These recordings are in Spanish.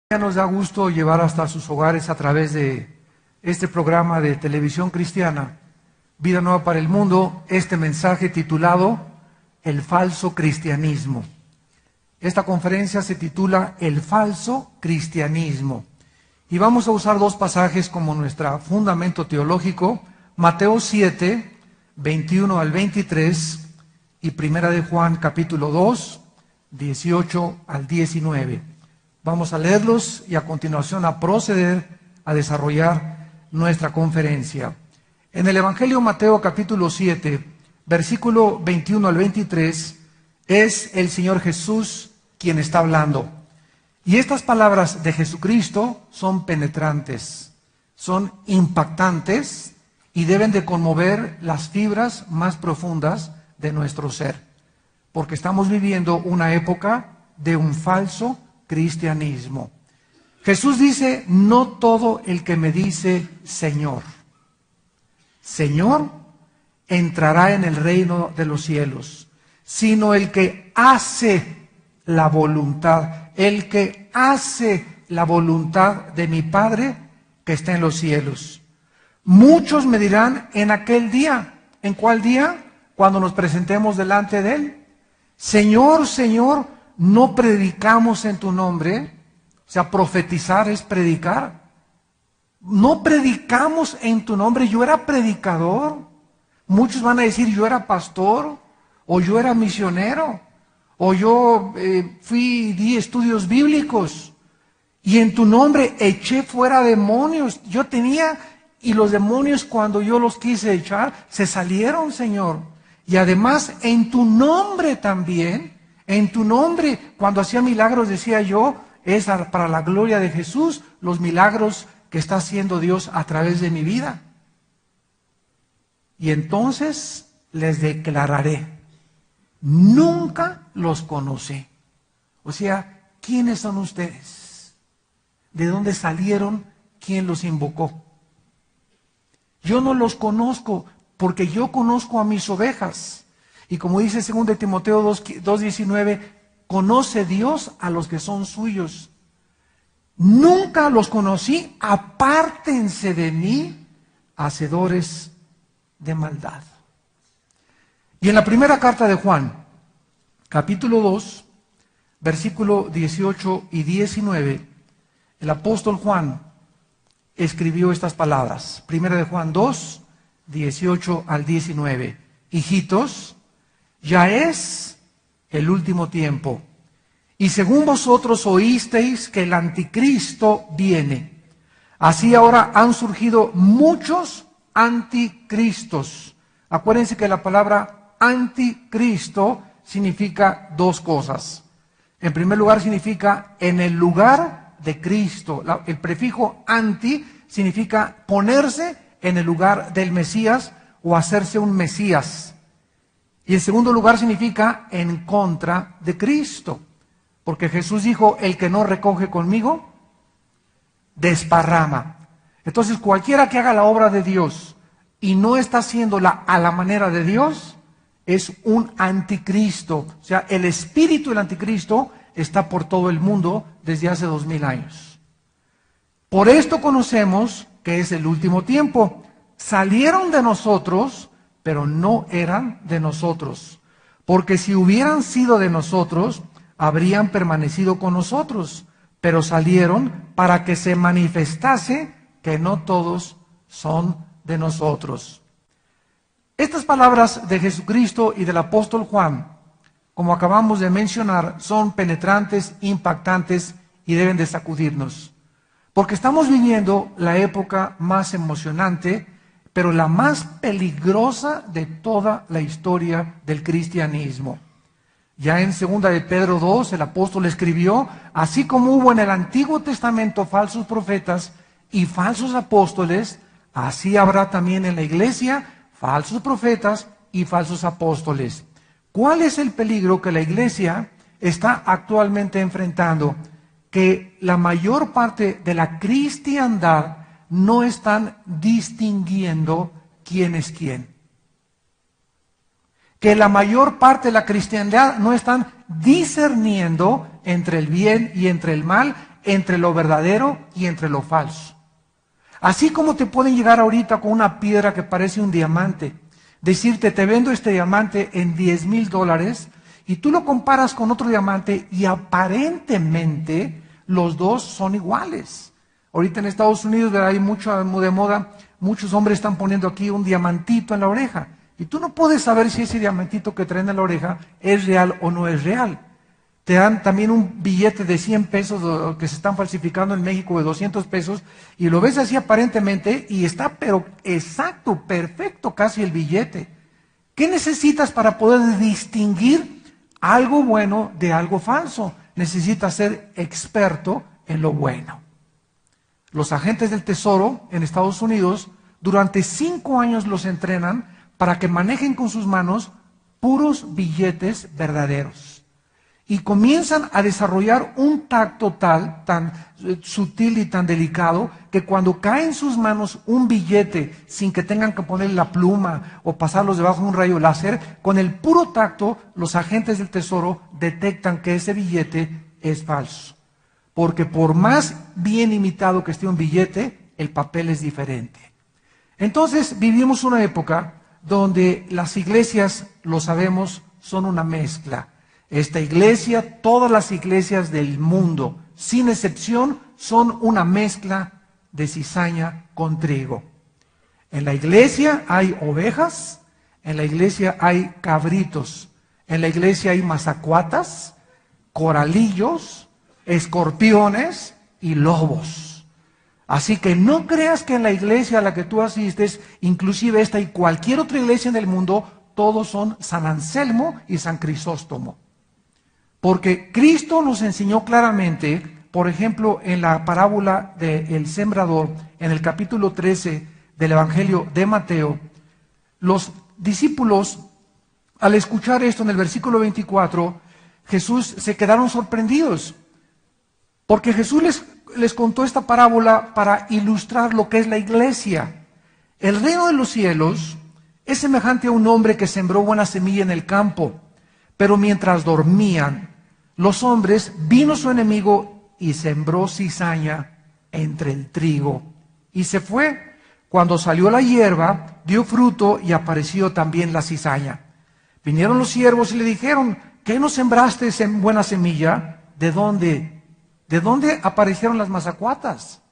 Nos da gusto llevar hasta sus hogares a través de este programa de televisión cristiana, Vida Nueva para el Mundo, este mensaje titulado El falso cristianismo. Esta conferencia se titula El falso cristianismo. Y vamos a usar dos pasajes como nuestro fundamento teológico, Mateo 7, 21 al 23 y Primera de Juan capítulo 2, 18 al 19. Vamos a leerlos y a continuación a proceder a desarrollar nuestra conferencia. En el Evangelio Mateo capítulo 7, versículo 21 al 23, es el Señor Jesús quien está hablando. Y estas palabras de Jesucristo son penetrantes, son impactantes y deben de conmover las fibras más profundas de nuestro ser. Porque estamos viviendo una época de un falso cristianismo. Jesús dice: no todo el que me dice Señor, Señor, entrará en el reino de los cielos, sino el que hace la voluntad, el que hace la voluntad de mi Padre que está en los cielos. Muchos me dirán en aquel día. ¿En cuál día? Cuando nos presentemos delante de Él. Señor, Señor, ¿no predicamos en tu nombre? O sea, profetizar es predicar. No predicamos en tu nombre. Yo era predicador. Muchos van a decir: yo era pastor, o yo era misionero, o yo di estudios bíblicos, y en tu nombre eché fuera demonios. Yo tenía, y los demonios, cuando yo los quise echar, se salieron, Señor. Y además, en tu nombre también, en tu nombre, cuando hacía milagros, decía yo, es para la gloria de Jesús, los milagros que está haciendo Dios a través de mi vida. Y entonces les declararé: nunca los conocí. O sea, ¿quiénes son ustedes? ¿De dónde salieron? ¿Quién los invocó? Yo no los conozco, porque yo conozco a mis ovejas. Y como dice 2 Timoteo 2:19, conoce Dios a los que son suyos. Nunca los conocí, apártense de mí, hacedores de maldad. Y en la primera carta de Juan, capítulo 2, versículo 18 y 19, el apóstol Juan escribió estas palabras. Primera de Juan 2, 18 al 19. Hijitos, ya es el último tiempo. Y según vosotros oísteis que el anticristo viene, así ahora han surgido muchos anticristos. Acuérdense que la palabra anticristo significa dos cosas. En primer lugar, significa en el lugar de Cristo. El prefijo anti significa ponerse en el lugar del Mesías o hacerse un Mesías. Y en segundo lugar significa en contra de Cristo. Porque Jesús dijo: el que no recoge conmigo, desparrama. Entonces cualquiera que haga la obra de Dios y no está haciéndola a la manera de Dios, es un anticristo. O sea, el espíritu del anticristo está por todo el mundo desde hace 2000 años. Por esto conocemos que es el último tiempo. Salieron de nosotros, pero no eran de nosotros. Porque si hubieran sido de nosotros, habrían permanecido con nosotros. Pero salieron para que se manifestase que no todos son de nosotros. Estas palabras de Jesucristo y del apóstol Juan, como acabamos de mencionar, son penetrantes, impactantes y deben de sacudirnos. Porque estamos viviendo la época más emocionante, pero la más peligrosa de toda la historia del cristianismo. Ya en 2 de Pedro 2, el apóstol escribió: así como hubo en el Antiguo Testamento falsos profetas y falsos apóstoles, así habrá también en la iglesia falsos profetas y falsos apóstoles. ¿Cuál es el peligro que la iglesia está actualmente enfrentando? Que la mayor parte de la cristiandad no están distinguiendo quién es quién. Que la mayor parte de la cristiandad no están discerniendo entre el bien y entre el mal, entre lo verdadero y entre lo falso. Así como te pueden llegar ahorita con una piedra que parece un diamante, decirte, te vendo este diamante en $10,000, y tú lo comparas con otro diamante y aparentemente los dos son iguales. Ahorita en Estados Unidos hay mucho de moda, muchos hombres están poniendo aquí un diamantito en la oreja, y tú no puedes saber si ese diamantito que traen en la oreja es real o no es real. Te dan también un billete de 100 pesos que se están falsificando en México de 200 pesos y lo ves así aparentemente y está pero exacto, perfecto casi el billete. ¿Qué necesitas para poder distinguir algo bueno de algo falso? Necesitas ser experto en lo bueno. Los agentes del Tesoro en Estados Unidos durante 5 años los entrenan para que manejen con sus manos puros billetes verdaderos. Y comienzan a desarrollar un tacto tan sutil y tan delicado que cuando cae en sus manos un billete sin que tengan que poner la pluma o pasarlos debajo de un rayo láser, con el puro tacto los agentes del Tesoro detectan que ese billete es falso. Porque por más bien imitado que esté un billete, el papel es diferente. Entonces vivimos una época donde las iglesias, lo sabemos, son una mezcla. Esta iglesia, todas las iglesias del mundo, sin excepción, son una mezcla de cizaña con trigo. En la iglesia hay ovejas, en la iglesia hay cabritos, en la iglesia hay mazacuatas, coralillos, escorpiones y lobos. Así que no creas que en la iglesia a la que tú asistes, inclusive esta y cualquier otra iglesia en el mundo, todos son San Anselmo y San Crisóstomo. Porque Cristo nos enseñó claramente, por ejemplo, en la parábola del sembrador, en el capítulo 13 del Evangelio de Mateo, los discípulos, al escuchar esto en el versículo 24, Jesús se quedaron sorprendidos, porque Jesús les contó esta parábola para ilustrar lo que es la iglesia. El reino de los cielos es semejante a un hombre que sembró buena semilla en el campo, pero mientras dormían los hombres, vino su enemigo y sembró cizaña entre el trigo. Y se fue. Cuando salió la hierba, dio fruto y apareció también la cizaña. Vinieron los siervos y le dijeron, ¿qué no sembraste buena semilla? ¿De dónde? ¿De dónde aparecieron las mazacuatas?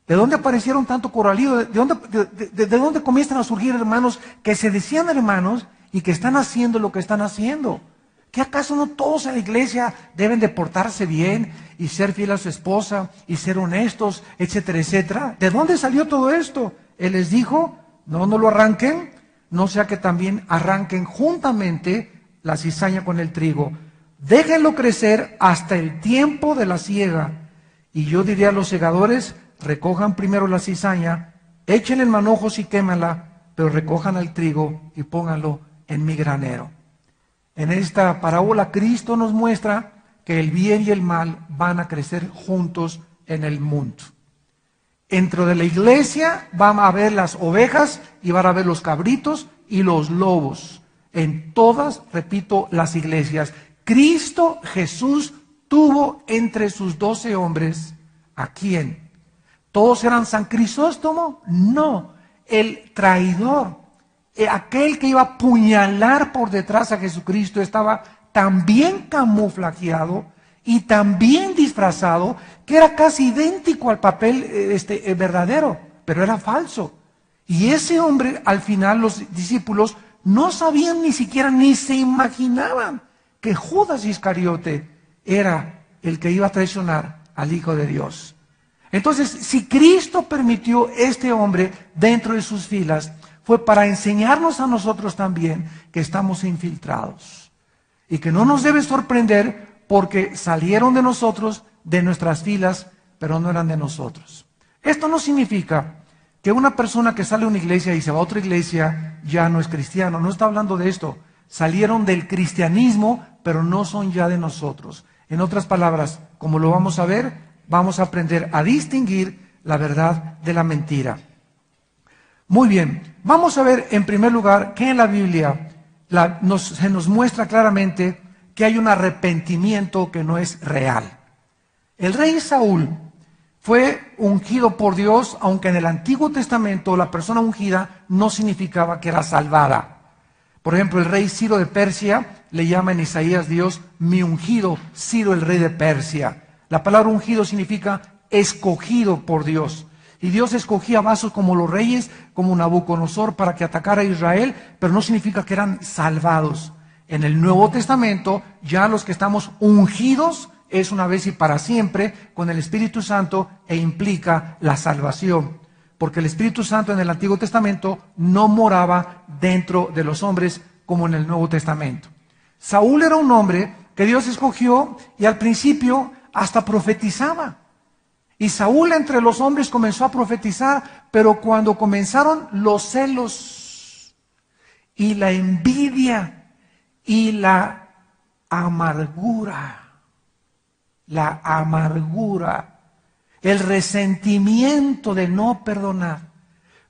¿De dónde aparecieron tanto coralillo? ¿De dónde comienzan a surgir hermanos que se decían hermanos y que están haciendo lo que están haciendo? ¿Qué acaso no todos en la iglesia deben de portarse bien y ser fiel a su esposa y ser honestos, etcétera, etcétera? ¿De dónde salió todo esto? Él les dijo, no lo arranquen, no sea que también arranquen juntamente la cizaña con el trigo. Déjenlo crecer hasta el tiempo de la siega. Y yo diría a los segadores, recojan primero la cizaña, échenle en manojos y quémanla, pero recojan el trigo y pónganlo en mi granero. En esta parábola Cristo nos muestra que el bien y el mal van a crecer juntos en el mundo. Dentro de la iglesia van a haber las ovejas y van a haber los cabritos y los lobos. En todas, repito, las iglesias. Cristo Jesús tuvo entre sus 12 hombres, ¿a quién? ¿Todos eran San Crisóstomo? No, el traidor. Aquel que iba a apuñalar por detrás a Jesucristo estaba tan bien camuflajeado y tan bien disfrazado que era casi idéntico al papel verdadero, pero era falso. Y ese hombre, al final, los discípulos no sabían ni siquiera, ni se imaginaban que Judas Iscariote era el que iba a traicionar al Hijo de Dios. Entonces, si Cristo permitió este hombre dentro de sus filas, fue para enseñarnos a nosotros también que estamos infiltrados y que no nos debe sorprender porque salieron de nosotros, de nuestras filas, pero no eran de nosotros. Esto no significa que una persona que sale de una iglesia y se va a otra iglesia ya no es cristiano. No está hablando de esto. Salieron del cristianismo, pero no son ya de nosotros. En otras palabras, como lo vamos a ver, vamos a aprender a distinguir la verdad de la mentira. Muy bien, vamos a ver en primer lugar que en la Biblia se nos muestra claramente que hay un arrepentimiento que no es real. El rey Saúl fue ungido por Dios, aunque en el Antiguo Testamento la persona ungida no significaba que era salvada. Por ejemplo, el rey Ciro de Persia le llama en Isaías Dios, mi ungido, Ciro el rey de Persia. La palabra ungido significa escogido por Dios. Y Dios escogía vasos como los reyes, como Nabucodonosor, para que atacara a Israel, pero no significa que eran salvados. En el Nuevo Testamento, ya los que estamos ungidos es una vez y para siempre con el Espíritu Santo e implica la salvación. Porque el Espíritu Santo en el Antiguo Testamento no moraba dentro de los hombres como en el Nuevo Testamento. Saúl era un hombre que Dios escogió y al principio hasta profetizaba. Y Saúl entre los hombres comenzó a profetizar, pero cuando comenzaron los celos y la envidia y la amargura, el resentimiento de no perdonar,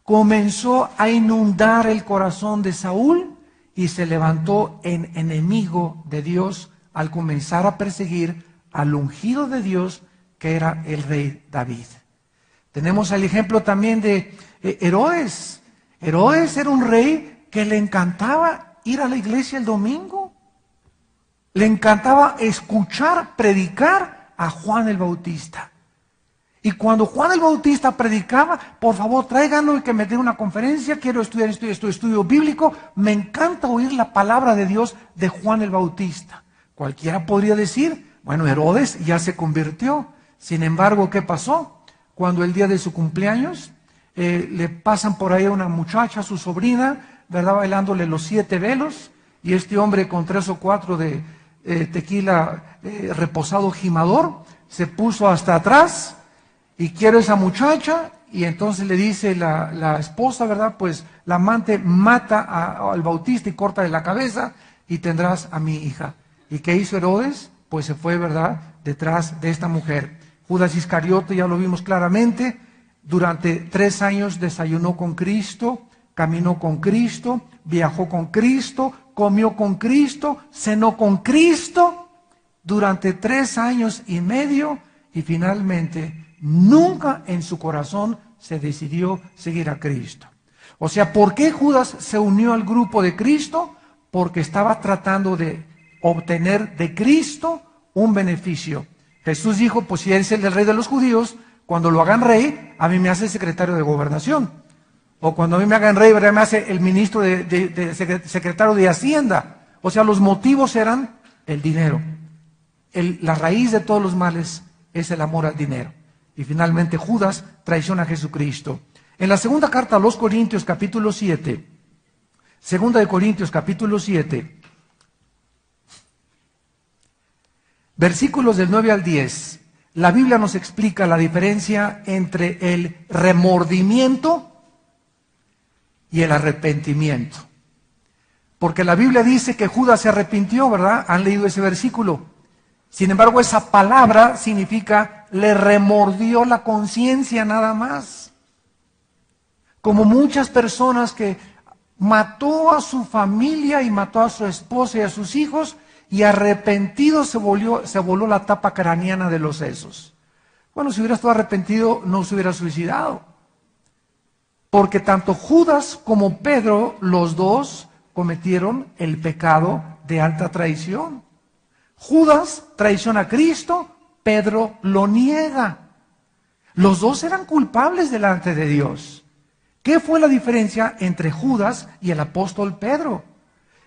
comenzó a inundar el corazón de Saúl y se levantó en enemigo de Dios al comenzar a perseguir al ungido de Dios, que era el rey David. Tenemos el ejemplo también de Herodes. Herodes era un rey que le encantaba ir a la iglesia el domingo. Le encantaba escuchar, predicar a Juan el Bautista. Y cuando Juan el Bautista predicaba, por favor tráiganlo y que me dé una conferencia, quiero estudiar estudio bíblico, me encanta oír la palabra de Dios de Juan el Bautista. Cualquiera podría decir, bueno, Herodes ya se convirtió. Sin embargo, ¿qué pasó? Cuando el día de su cumpleaños, le pasan por ahí a una muchacha, su sobrina, ¿verdad? Bailándole los 7 velos, y este hombre con 3 o 4 de tequila reposado gimador, se puso hasta atrás, y quiere esa muchacha, y entonces le dice la esposa, ¿verdad? Pues la amante mata al Bautista y corta de la cabeza, y tendrás a mi hija. ¿Y qué hizo Herodes? Pues se fue, ¿verdad?, detrás de esta mujer. Judas Iscariote, ya lo vimos claramente, durante 3 años desayunó con Cristo, caminó con Cristo, viajó con Cristo, comió con Cristo, cenó con Cristo, durante 3 años y medio, y finalmente nunca en su corazón se decidió seguir a Cristo. O sea, ¿por qué Judas se unió al grupo de Cristo? Porque estaba tratando de obtener de Cristo un beneficio. Jesús dijo, pues si es el rey de los judíos, cuando lo hagan rey, a mí me hace secretario de gobernación. O cuando a mí me hagan rey, ¿verdad?, me hace el ministro secretario de Hacienda. O sea, los motivos eran el dinero. La raíz de todos los males es el amor al dinero. Y finalmente Judas traiciona a Jesucristo. En la segunda carta a los Corintios, capítulo 7, segunda de Corintios, capítulo 7, versículos del 9 al 10, la Biblia nos explica la diferencia entre el remordimiento y el arrepentimiento. Porque la Biblia dice que Judas se arrepintió, ¿verdad? Han leído ese versículo. Sin embargo, esa palabra significa le remordió la conciencia nada más. Como muchas personas que mató a su familia y mató a su esposa y a sus hijos, y arrepentido se voló la tapa craneana de los sesos. Bueno, si hubiera estado arrepentido, no se hubiera suicidado. Porque tanto Judas como Pedro, los dos, cometieron el pecado de alta traición. Judas traiciona a Cristo, Pedro lo niega. Los dos eran culpables delante de Dios. ¿Qué fue la diferencia entre Judas y el apóstol Pedro?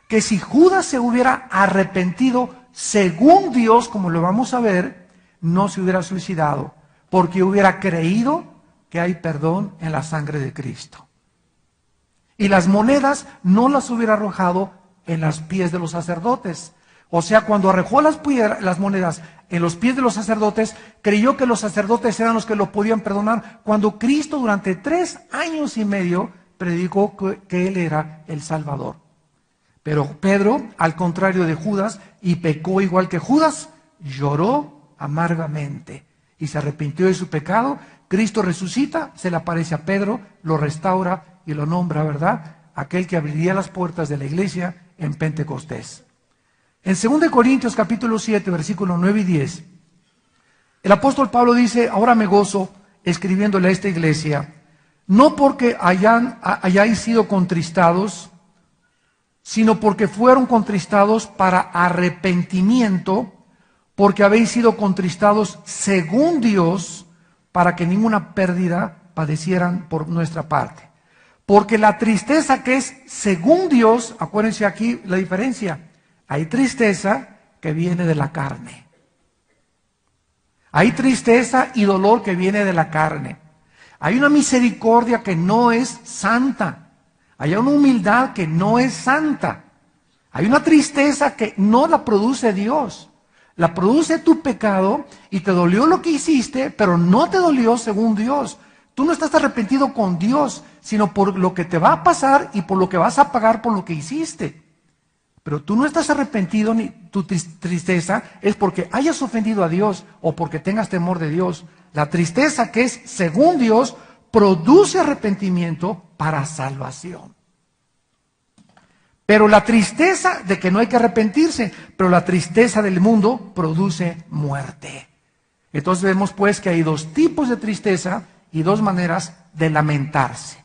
Que si Judas se hubiera arrepentido según Dios, como lo vamos a ver, no se hubiera suicidado, porque hubiera creído que hay perdón en la sangre de Cristo. Y las monedas no las hubiera arrojado en los pies de los sacerdotes. O sea, cuando arrojó las monedas en los pies de los sacerdotes, creyó que los sacerdotes eran los que lo podían perdonar, cuando Cristo durante 3 años y medio predicó que Él era el Salvador. Pero Pedro, al contrario de Judas, y pecó igual que Judas, lloró amargamente y se arrepintió de su pecado. Cristo resucita, se le aparece a Pedro, lo restaura y lo nombra, ¿verdad?, aquel que abriría las puertas de la iglesia en Pentecostés. En 2 Corintios capítulo 7, versículos 9 y 10, El apóstol Pablo dice, ahora me gozo escribiéndole a esta iglesia, no porque hayáis sido contristados, sino porque fueron contristados para arrepentimiento, porque habéis sido contristados según Dios, para que ninguna pérdida padecieran por nuestra parte. Porque la tristeza que es según Dios, acuérdense aquí la diferencia, hay tristeza que viene de la carne. Hay tristeza y dolor que viene de la carne. Hay una misericordia que no es santa. Hay una humildad que no es santa. Hay una tristeza que no la produce Dios. La produce tu pecado y te dolió lo que hiciste, pero no te dolió según Dios. Tú no estás arrepentido con Dios, sino por lo que te va a pasar y por lo que vas a pagar por lo que hiciste. Pero tú no estás arrepentido, ni tu tristeza es porque hayas ofendido a Dios o porque tengas temor de Dios. La tristeza que es según Dios produce arrepentimiento para salvación. Pero la tristeza de que no hay que arrepentirse, pero la tristeza del mundo produce muerte. Entonces vemos pues que hay dos tipos de tristeza y dos maneras de lamentarse.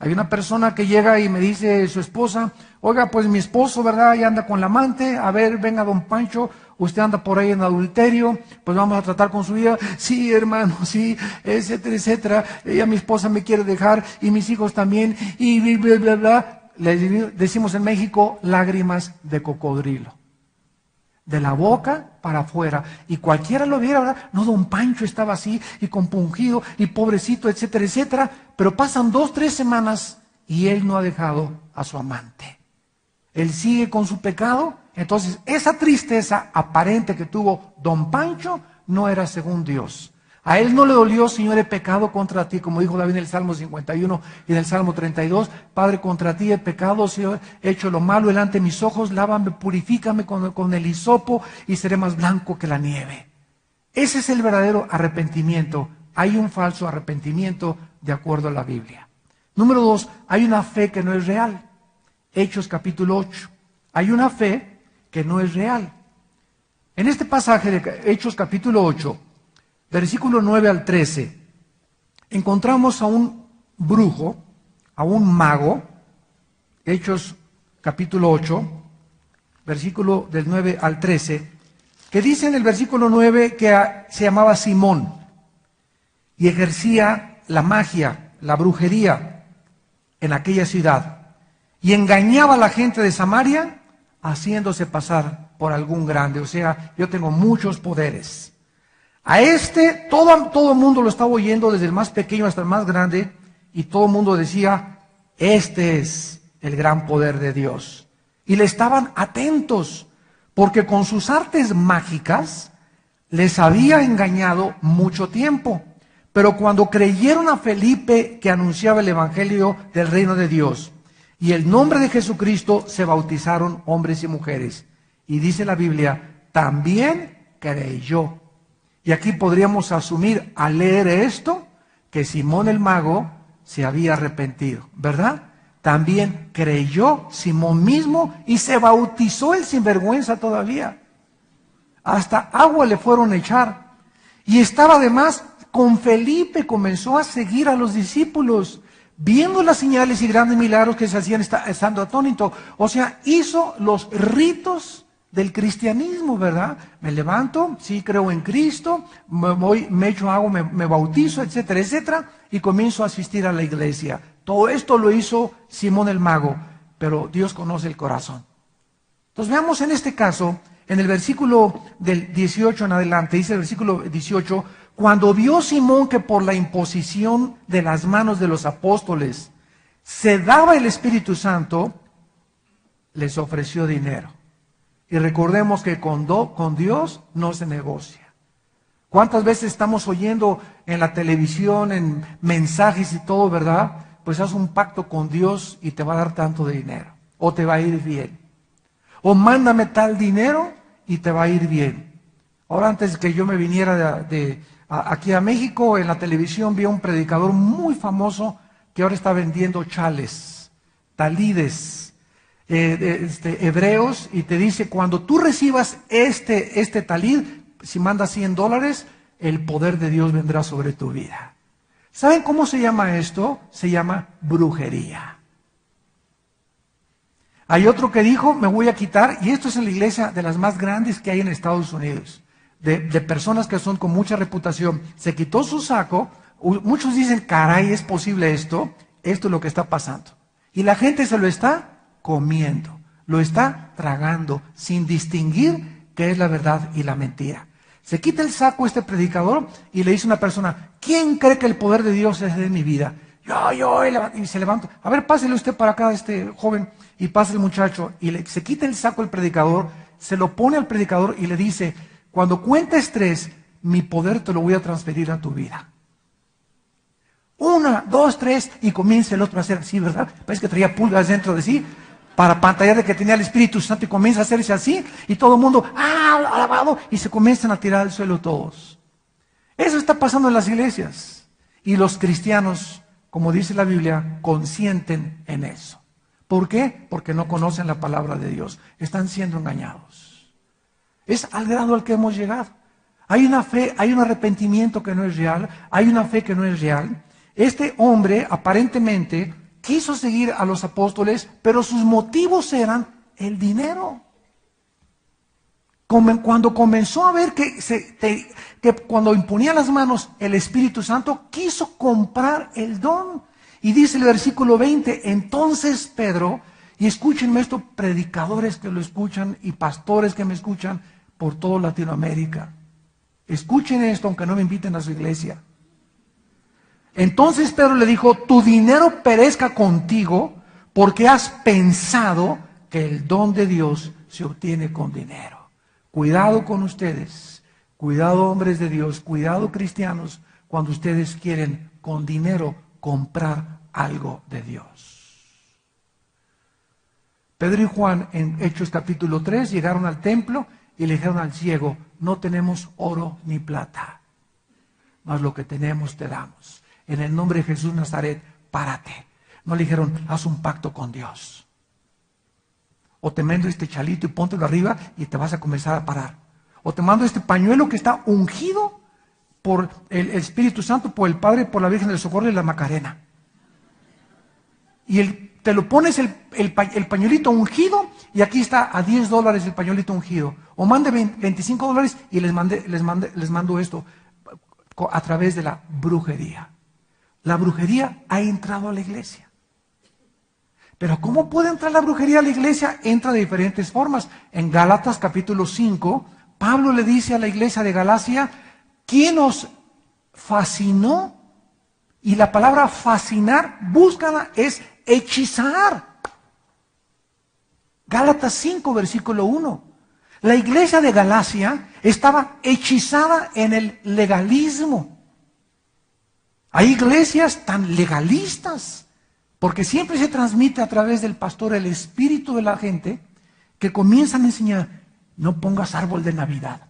Hay una persona que llega y me dice su esposa, oiga, pues mi esposo, ¿verdad? Ya anda con la amante, a ver, venga don Pancho, usted anda por ahí en adulterio, pues vamos a tratar con su vida. Sí, hermano, sí, etcétera, etcétera. Ella, mi esposa me quiere dejar y mis hijos también y bla, bla, bla. Le decimos en México, lágrimas de cocodrilo. De la boca para afuera. Y cualquiera lo viera, ¿verdad? No, don Pancho estaba así y compungido y pobrecito, etcétera, etcétera. Pero pasan 2, 3 semanas y él no ha dejado a su amante. Él sigue con su pecado. Entonces, esa tristeza aparente que tuvo don Pancho no era según Dios. A él no le dolió, Señor, he pecado contra ti, como dijo David en el Salmo 51 y en el Salmo 32. Padre, contra ti he pecado, Señor, he hecho lo malo delante de mis ojos, lávame, purifícame con el hisopo y seré más blanco que la nieve. Ese es el verdadero arrepentimiento. Hay un falso arrepentimiento de acuerdo a la Biblia. Número 2, hay una fe que no es real. Hechos capítulo 8. Hay una fe que no es real. En este pasaje de Hechos capítulo 8, versículo 9 al 13, encontramos a un brujo, a un mago, Hechos capítulo 8, versículo del 9 al 13, que dice en el versículo 9 que se llamaba Simón y ejercía la magia, la brujería en aquella ciudad y engañaba a la gente de Samaria haciéndose pasar por algún grande. O sea, yo tengo muchos poderes. A todo el mundo lo estaba oyendo, desde el más pequeño hasta el más grande, y todo el mundo decía, este es el gran poder de Dios. Y le estaban atentos, porque con sus artes mágicas les había engañado mucho tiempo. Pero cuando creyeron a Felipe que anunciaba el evangelio del reino de Dios, y el nombre de Jesucristo, se bautizaron hombres y mujeres. Y dice la Biblia, también creyó. Y aquí podríamos asumir al leer esto que Simón el mago se había arrepentido, ¿verdad? También creyó Simón mismo y se bautizó el sinvergüenza todavía. Hasta agua le fueron a echar. Y estaba además con Felipe, comenzó a seguir a los discípulos, viendo las señales y grandes milagros que se hacían estando atónito. O sea, hizo los ritos del cristianismo, ¿verdad? Me levanto, sí creo en Cristo, me echo agua, me bautizo, etcétera, etcétera, y comienzo a asistir a la iglesia. Todo esto lo hizo Simón el mago, pero Dios conoce el corazón. Entonces veamos en este caso, en el versículo del 18 en adelante, dice el versículo 18, cuando vio Simón que por la imposición de las manos de los apóstoles se daba el Espíritu Santo, les ofreció dinero. Y recordemos que con Dios no se negocia. ¿Cuántas veces estamos oyendo en la televisión, en mensajes y todo, verdad? Pues haz un pacto con Dios y te va a dar tanto de dinero. O te va a ir bien. O mándame tal dinero y te va a ir bien. Ahora, antes que yo me viniera aquí a México, en la televisión vi a un predicador muy famoso que ahora está vendiendo chales, talides, hebreos, y te dice, cuando tú recibas este talid, si mandas $100, el poder de Dios vendrá sobre tu vida. ¿Saben cómo se llama esto? Se llama brujería. Hay otro que dijo, me voy a quitar, y esto es en la iglesia de las más grandes que hay en Estados Unidos, de personas que son con mucha reputación. Se quitó su saco, muchos dicen, caray, ¿es posible esto? Esto es lo que está pasando. Y la gente se lo está comiendo, lo está tragando, sin distinguir qué es la verdad y la mentira. Se quita el saco este predicador y le dice a una persona, ¿quién cree que el poder de Dios es de mi vida? Yo, y se levanta. A ver, pásele usted para acá, este joven, y pasa el muchacho, y se quita el saco el predicador, se lo pone al predicador y le dice, cuando cuentes 3, mi poder te lo voy a transferir a tu vida. 1, 2, 3, y comienza el otro a hacer así, ¿verdad? Parece que traía pulgas dentro de sí, para pantallar de que tenía el Espíritu Santo, y comienza a hacerse así, y todo el mundo, alabado, y se comienzan a tirar al suelo todos. Eso está pasando en las iglesias, y los cristianos, como dice la Biblia, consienten en eso. ¿Por qué? Porque no conocen la palabra de Dios, están siendo engañados. Es al grado al que hemos llegado. Hay una fe, hay un arrepentimiento que no es real, hay una fe que no es real. Este hombre aparentemente quiso seguir a los apóstoles, pero sus motivos eran el dinero. Cuando comenzó a ver que cuando imponía las manos el Espíritu Santo, quiso comprar el don. Y dice el versículo 20, entonces Pedro, y escúchenme esto, predicadores que lo escuchan y pastores que me escuchan por toda Latinoamérica. Escuchen esto aunque no me inviten a su iglesia. Entonces Pedro le dijo, tu dinero perezca contigo porque has pensado que el don de Dios se obtiene con dinero. Cuidado con ustedes, cuidado hombres de Dios, cuidado cristianos, cuando ustedes quieren con dinero comprar algo de Dios. Pedro y Juan en Hechos capítulo 3 llegaron al templo y le dijeron al ciego, no tenemos oro ni plata, mas lo que tenemos te damos. En el nombre de Jesús Nazaret, párate. No le dijeron, haz un pacto con Dios. O te mando este chalito y póntelo arriba y te vas a comenzar a parar. O te mando este pañuelo que está ungido por el Espíritu Santo, por el Padre, por la Virgen del Socorro y la Macarena. Y te lo pones el pañuelito ungido y aquí está a $10 el pañuelito ungido. O mande $25 y les mando esto a través de la brujería. La brujería ha entrado a la iglesia. Pero ¿cómo puede entrar la brujería a la iglesia? Entra de diferentes formas. En Gálatas capítulo 5, Pablo le dice a la iglesia de Galacia, ¿quién os fascinó? Y la palabra fascinar, búscala, es hechizar. Gálatas 5, versículo 1. La iglesia de Galacia estaba hechizada en el legalismo. Hay iglesias tan legalistas, porque siempre se transmite a través del pastor el espíritu de la gente, que comienzan a enseñar, no pongas árbol de Navidad,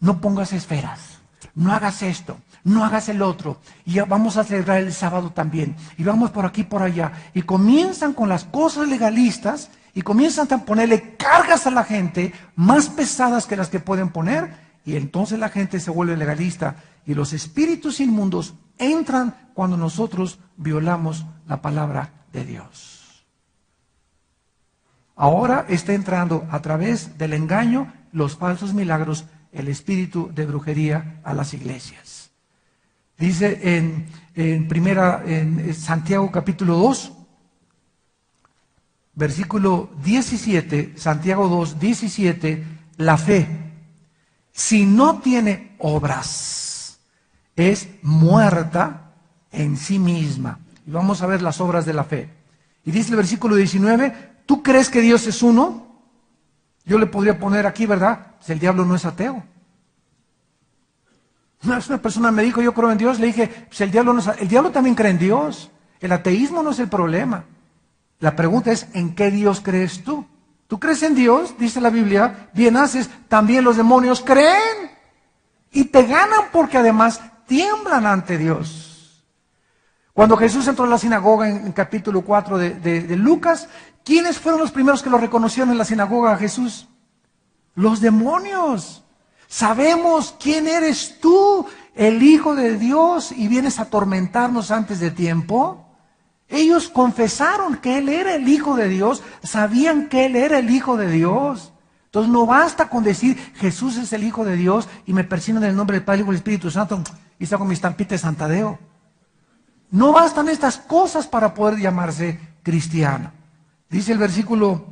no pongas esferas, no hagas esto, no hagas el otro, y ya vamos a celebrar el sábado también, y vamos por aquí, por allá, y comienzan con las cosas legalistas, y comienzan a ponerle cargas a la gente, más pesadas que las que pueden poner, y entonces la gente se vuelve legalista, y los espíritus inmundos entran cuando nosotros violamos la palabra de Dios. Ahora está entrando a través del engaño, los falsos milagros, el espíritu de brujería a las iglesias. Dice en Santiago capítulo 2, versículo 17, Santiago 2, 17, la fe, si no tiene obras, es muerta en sí misma. Y vamos a ver las obras de la fe. Y dice el versículo 19, ¿tú crees que Dios es uno? Yo le podría poner aquí, ¿verdad? Si el diablo no es ateo. Una persona me dijo, yo creo en Dios, le dije, pues el diablo también cree en Dios. El ateísmo no es el problema. La pregunta es, ¿en qué Dios crees tú? ¿Tú crees en Dios? Dice la Biblia, bien haces, también los demonios creen. Y te ganan porque además tiemblan ante Dios. Cuando Jesús entró a la sinagoga en capítulo 4 de Lucas, ¿quiénes fueron los primeros que lo reconocieron en la sinagoga a Jesús? Los demonios. Sabemos quién eres tú, el Hijo de Dios, y vienes a atormentarnos antes de tiempo. Ellos confesaron que Él era el Hijo de Dios, sabían que Él era el Hijo de Dios. Entonces no basta con decir Jesús es el Hijo de Dios y me persino en el nombre del Padre, Hijo y Espíritu Santo y saco mi estampita de Santadeo. No bastan estas cosas para poder llamarse cristiano. Dice el versículo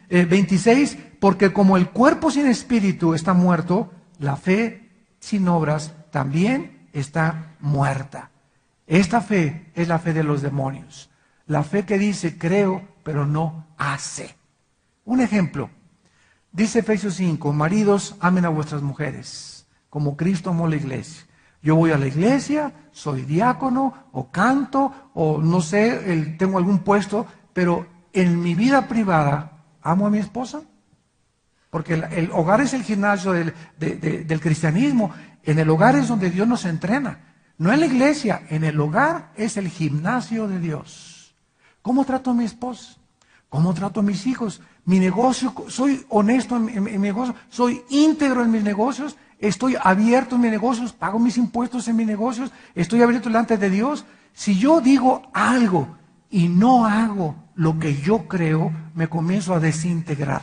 26, porque como el cuerpo sin espíritu está muerto, la fe sin obras también está muerta. Esta fe es la fe de los demonios. La fe que dice creo, pero no hace. Un ejemplo. Dice Efesios 5, maridos, amen a vuestras mujeres, como Cristo amó la iglesia. Yo voy a la iglesia, soy diácono, o canto, o no sé, tengo algún puesto, pero en mi vida privada, ¿amo a mi esposa? Porque el hogar es el gimnasio del cristianismo. En el hogar es donde Dios nos entrena. No en la iglesia, en el hogar es el gimnasio de Dios. ¿Cómo trato a mi esposa? ¿Cómo trato a mis hijos? Mi negocio, soy honesto en mi negocio, soy íntegro en mis negocios, estoy abierto en mis negocios, pago mis impuestos en mis negocios, estoy abierto delante de Dios. Si yo digo algo y no hago lo que yo creo, me comienzo a desintegrar.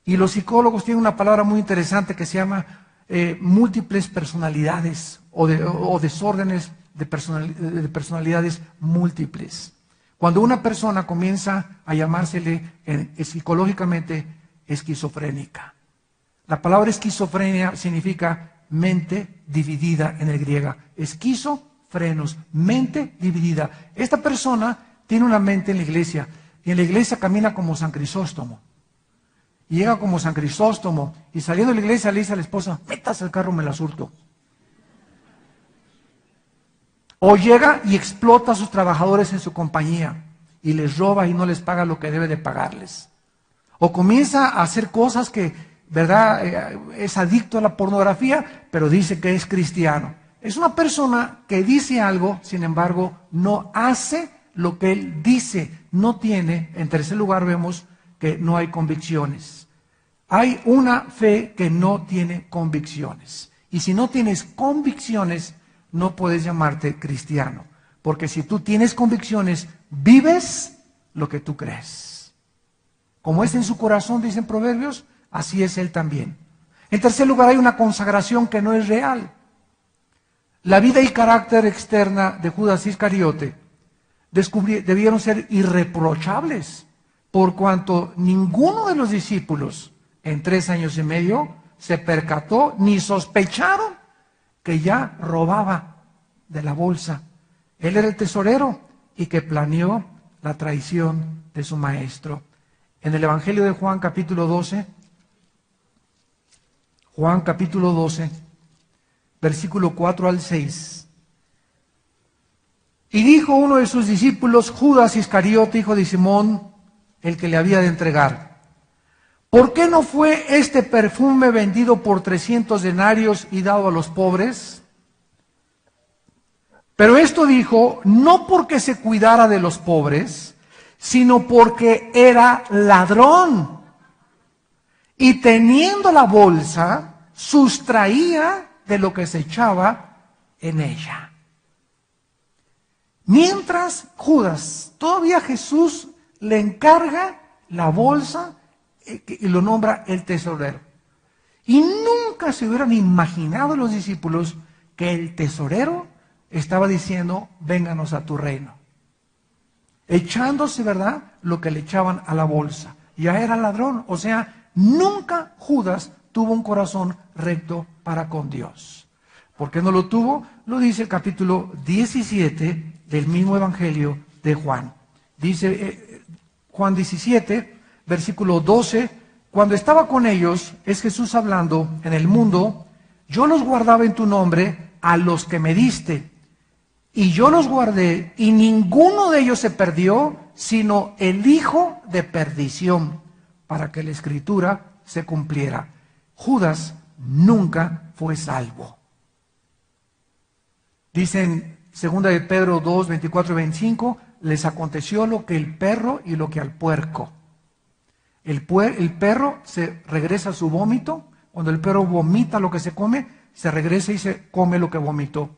Y los psicólogos tienen una palabra muy interesante que se llama múltiples personalidades o desórdenes de personalidades múltiples. Cuando una persona comienza a llamársele psicológicamente esquizofrénica. La palabra esquizofrenia significa mente dividida en el griego. Esquizofrenos, mente dividida. Esta persona tiene una mente en la iglesia y en la iglesia camina como San Crisóstomo. Y llega como San Crisóstomo y saliendo de la iglesia le dice a la esposa, métase al carro, me la surto. O llega y explota a sus trabajadores en su compañía y les roba y no les paga lo que debe de pagarles. O comienza a hacer cosas que, ¿verdad? Es adicto a la pornografía, pero dice que es cristiano. Es una persona que dice algo, sin embargo, no hace lo que él dice, no tiene. En tercer lugar vemos que no hay convicciones. Hay una fe que no tiene convicciones. Y si no tienes convicciones, no puedes llamarte cristiano. Porque si tú tienes convicciones, vives lo que tú crees. Como es en su corazón, dicen Proverbios, así es él también. En tercer lugar, hay una consagración que no es real. La vida y carácter externa de Judas Iscariote debieron ser irreprochables, por cuanto ninguno de los discípulos en 3 años y medio se percató ni sospecharon que ya robaba de la bolsa. Él era el tesorero y que planeó la traición de su maestro. En el Evangelio de Juan capítulo 12, versículo 4 al 6. Y dijo uno de sus discípulos, Judas Iscariote, hijo de Simón, el que le había de entregar, ¿por qué no fue este perfume vendido por 300 denarios y dado a los pobres? Pero esto dijo, no porque se cuidara de los pobres, sino porque era ladrón. Y teniendo la bolsa, sustraía de lo que se echaba en ella. Mientras Judas, todavía Jesús le encarga la bolsa y lo nombra el tesorero. Y nunca se hubieran imaginado los discípulos que el tesorero estaba diciendo, vénganos a tu reino. Echándose, ¿verdad?, lo que le echaban a la bolsa. Ya era ladrón, o sea, nunca Judas tuvo un corazón recto para con Dios. ¿Por qué no lo tuvo? Lo dice el capítulo 17 del mismo Evangelio de Juan. Dice Juan 17, versículo 12, cuando estaba con ellos, es Jesús hablando, en el mundo, yo los guardaba en tu nombre a los que me diste. Y yo los guardé y ninguno de ellos se perdió, sino el hijo de perdición, para que la escritura se cumpliera. Judas nunca fue salvo. Dicen 2 de Pedro 2, 24 y 25, les aconteció lo que el perro y lo que al puerco. El perro se regresa a su vómito. Cuando el perro vomita lo que se come, se regresa y se come lo que vomitó.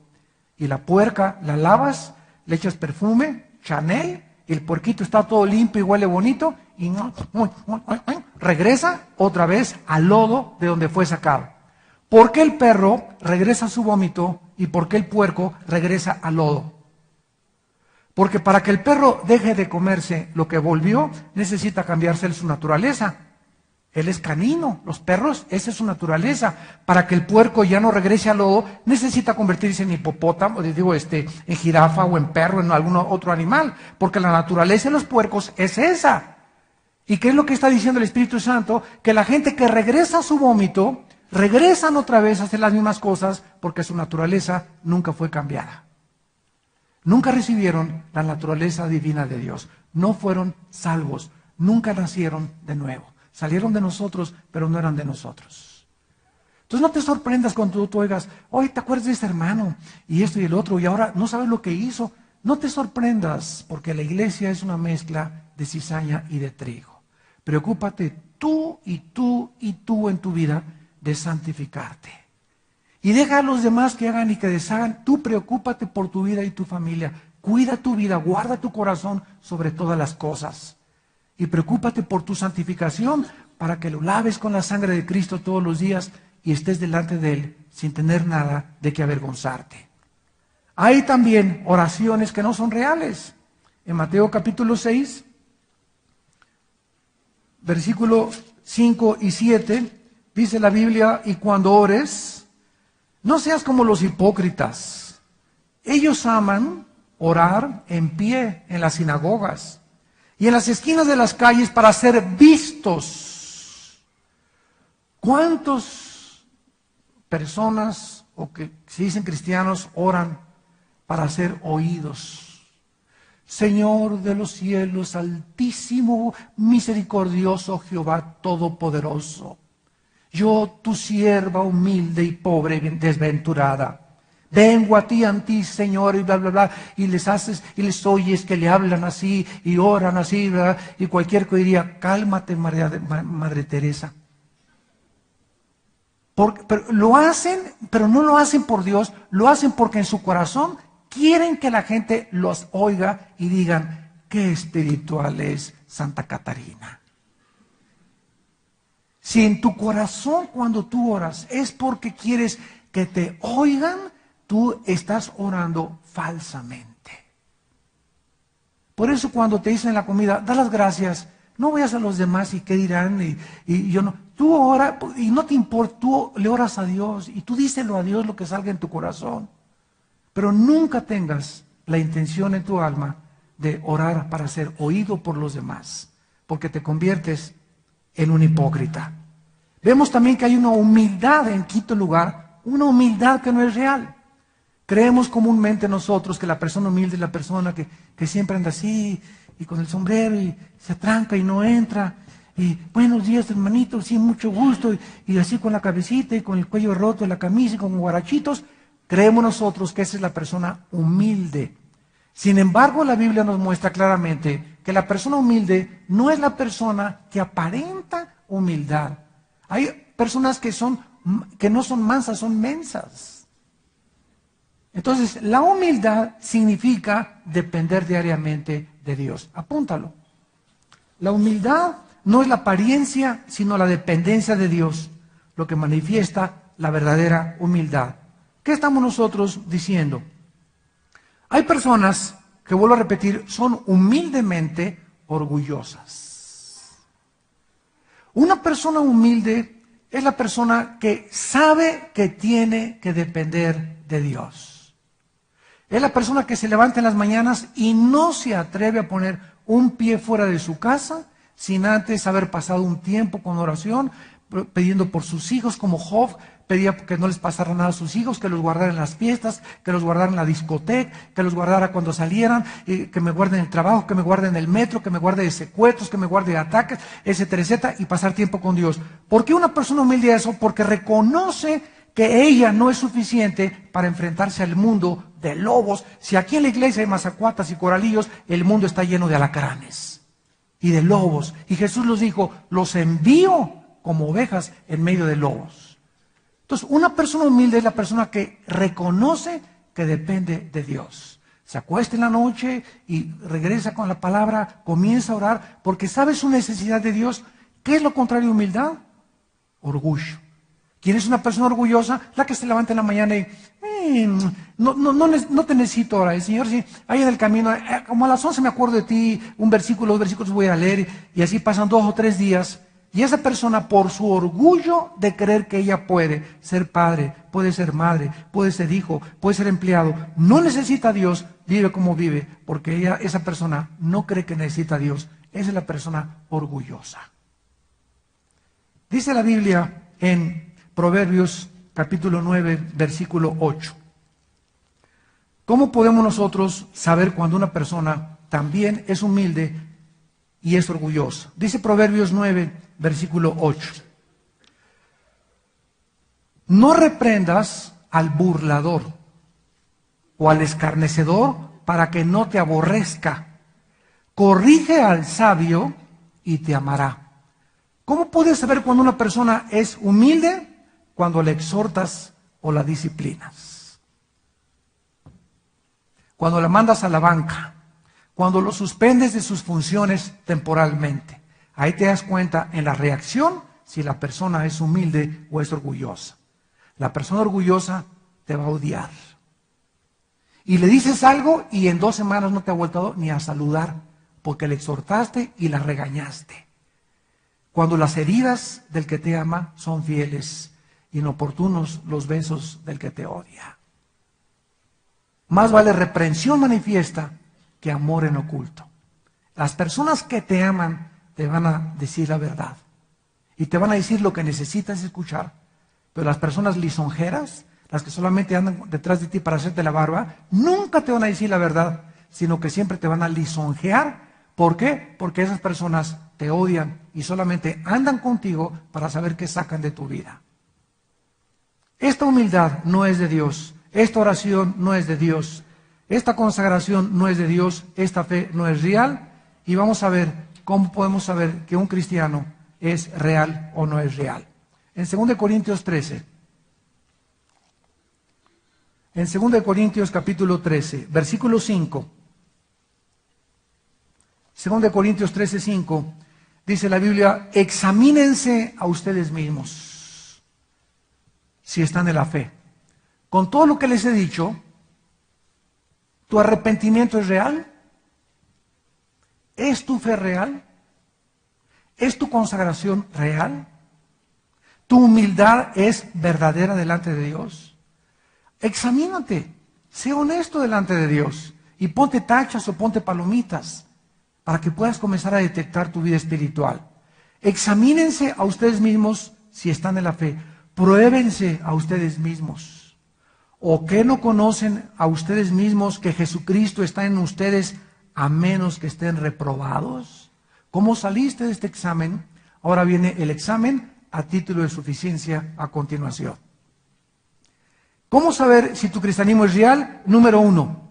Y la puerca la lavas, le echas perfume, Chanel, y el puerquito está todo limpio y huele bonito, y regresa otra vez al lodo de donde fue sacado. ¿Por qué el perro regresa a su vómito y por qué el puerco regresa al lodo? Porque para que el perro deje de comerse lo que volvió, necesita cambiarse su naturaleza. Él es canino, los perros, esa es su naturaleza. Para que el puerco ya no regrese al lodo, necesita convertirse en hipopótamo, en jirafa o en perro, en algún otro animal. Porque la naturaleza de los puercos es esa. ¿Y qué es lo que está diciendo el Espíritu Santo? Que la gente que regresa a su vómito, regresan otra vez a hacer las mismas cosas porque su naturaleza nunca fue cambiada. Nunca recibieron la naturaleza divina de Dios. No fueron salvos. Nunca nacieron de nuevo. Salieron de nosotros, pero no eran de nosotros. Entonces no te sorprendas cuando tú oigas, oye, ¿te acuerdas de este hermano? Y esto y el otro, y ahora no sabes lo que hizo. No te sorprendas, porque la iglesia es una mezcla de cizaña y de trigo. Preocúpate tú y tú y tú en tu vida de santificarte. Y deja a los demás que hagan y que deshagan. Tú preocúpate por tu vida y tu familia. Cuida tu vida, guarda tu corazón sobre todas las cosas. Y preocúpate por tu santificación para que lo laves con la sangre de Cristo todos los días y estés delante de Él sin tener nada de qué avergonzarte. Hay también oraciones que no son reales. En Mateo capítulo 6, versículo 5 y 7, dice la Biblia, y cuando ores, no seas como los hipócritas. Ellos aman orar en pie en las sinagogas y en las esquinas de las calles para ser vistos. ¿Cuántas personas o que se dicen cristianos oran para ser oídos? Señor de los cielos, altísimo, misericordioso Jehová todopoderoso, yo, tu sierva humilde y pobre, desventurada, vengo a ti, Señor, y bla, bla, bla, y les haces, y les oyes que le hablan así, y oran así, ¿verdad? Y cualquier que diría, cálmate, Madre Teresa. Pero lo hacen, pero no lo hacen por Dios, lo hacen porque en su corazón quieren que la gente los oiga y digan, qué espiritual es Santa Catarina. Si en tu corazón cuando tú oras es porque quieres que te oigan, tú estás orando falsamente. Por eso cuando te dicen en la comida, da las gracias, no vayas a los demás y qué dirán, y yo no. Tú ora y no te importa, tú le oras a Dios y tú díselo a Dios lo que salga en tu corazón. Pero nunca tengas la intención en tu alma de orar para ser oído por los demás, porque te conviertes en un hipócrita. Vemos también que hay una humildad en quinto lugar, una humildad que no es real. Creemos comúnmente nosotros que la persona humilde es la persona que siempre anda así, y con el sombrero, y se atranca y no entra, y buenos días hermanito, sí, mucho gusto, y así con la cabecita y con el cuello roto de la camisa y con guarachitos. Creemos nosotros que esa es la persona humilde. Sin embargo, la Biblia nos muestra claramente que la persona humilde no es la persona que aparenta humildad. Hay personas que no son mansas, son mensas. Entonces, la humildad significa depender diariamente de Dios. Apúntalo. La humildad no es la apariencia, sino la dependencia de Dios, lo que manifiesta la verdadera humildad. ¿Qué estamos nosotros diciendo? Hay personas que, vuelvo a repetir, son humildemente orgullosas. Una persona humilde es la persona que sabe que tiene que depender de Dios. Es la persona que se levanta en las mañanas y no se atreve a poner un pie fuera de su casa sin antes haber pasado un tiempo con oración, pidiendo por sus hijos, como Job pedía que no les pasara nada a sus hijos, que los guardara en las fiestas, que los guardara en la discoteca, que los guardara cuando salieran, que me guarde en el trabajo, que me guarde en el metro, que me guarde de secuestros, que me guarde de ataques, etcétera, etcétera, y pasar tiempo con Dios. ¿Por qué una persona humilde eso? Porque reconoce que ella no es suficiente para enfrentarse al mundo de lobos. Si aquí en la iglesia hay mazacuatas y coralillos, el mundo está lleno de alacranes. y de lobos. Y Jesús los dijo, los envío como ovejas en medio de lobos. Entonces, una persona humilde es la persona que reconoce que depende de Dios. Se acuesta en la noche y regresa con la palabra, comienza a orar, porque sabe su necesidad de Dios. ¿Qué es lo contrario de humildad? Orgullo. ¿Quién es una persona orgullosa? La que se levanta en la mañana y no te necesito ahora. El Señor, sí, ahí en el camino, como a las 11 me acuerdo de ti, un versículo, 2 versículos voy a leer, y así pasan 2 o 3 días. Y esa persona, por su orgullo de creer que ella puede ser padre, puede ser madre, puede ser hijo, puede ser empleado, no necesita a Dios, vive como vive, porque esa persona no cree que necesita a Dios. Esa es la persona orgullosa. Dice la Biblia en Proverbios capítulo 9, versículo 8. ¿Cómo podemos nosotros saber cuando una persona también es humilde y es orgullosa? Dice Proverbios 9, versículo 8. No reprendas al burlador o al escarnecedor para que no te aborrezca. Corrige al sabio y te amará. ¿Cómo puedes saber cuando una persona es humilde? Cuando le exhortas o la disciplinas. Cuando la mandas a la banca. Cuando lo suspendes de sus funciones temporalmente. Ahí te das cuenta en la reacción si la persona es humilde o es orgullosa. La persona orgullosa te va a odiar. Y le dices algo y en 2 semanas no te ha vuelto ni a saludar porque le exhortaste y la regañaste. Cuando las heridas del que te ama son fieles, inoportunos los besos del que te odia. Más vale reprensión manifiesta que amor en oculto. Las personas que te aman te van a decir la verdad y te van a decir lo que necesitas escuchar, pero las personas lisonjeras, las que solamente andan detrás de ti para hacerte la barba, nunca te van a decir la verdad, sino que siempre te van a lisonjear. ¿Por qué? Porque esas personas te odian y solamente andan contigo para saber qué sacan de tu vida. Esta humildad no es de Dios, esta oración no es de Dios, esta consagración no es de Dios, esta fe no es real, y vamos a ver cómo podemos saber que un cristiano es real o no es real. En 2 Corintios 13, en 2 Corintios capítulo 13, versículo 5, 2 Corintios 13, 5, dice la Biblia, examínense a ustedes mismos si están en la fe. Con todo lo que les he dicho, ¿tu arrepentimiento es real? ¿Es tu fe real? ¿Es tu consagración real? ¿Tu humildad es verdadera delante de Dios? Examínate, sé honesto delante de Dios y ponte tachas o ponte palomitas para que puedas comenzar a detectar tu vida espiritual. Examínense a ustedes mismos si están en la fe. Pruébense a ustedes mismos. ¿O qué no conocen a ustedes mismos que Jesucristo está en ustedes a menos que estén reprobados? ¿Cómo saliste de este examen? Ahora viene el examen a título de suficiencia a continuación. ¿Cómo saber si tu cristianismo es real? Número 1.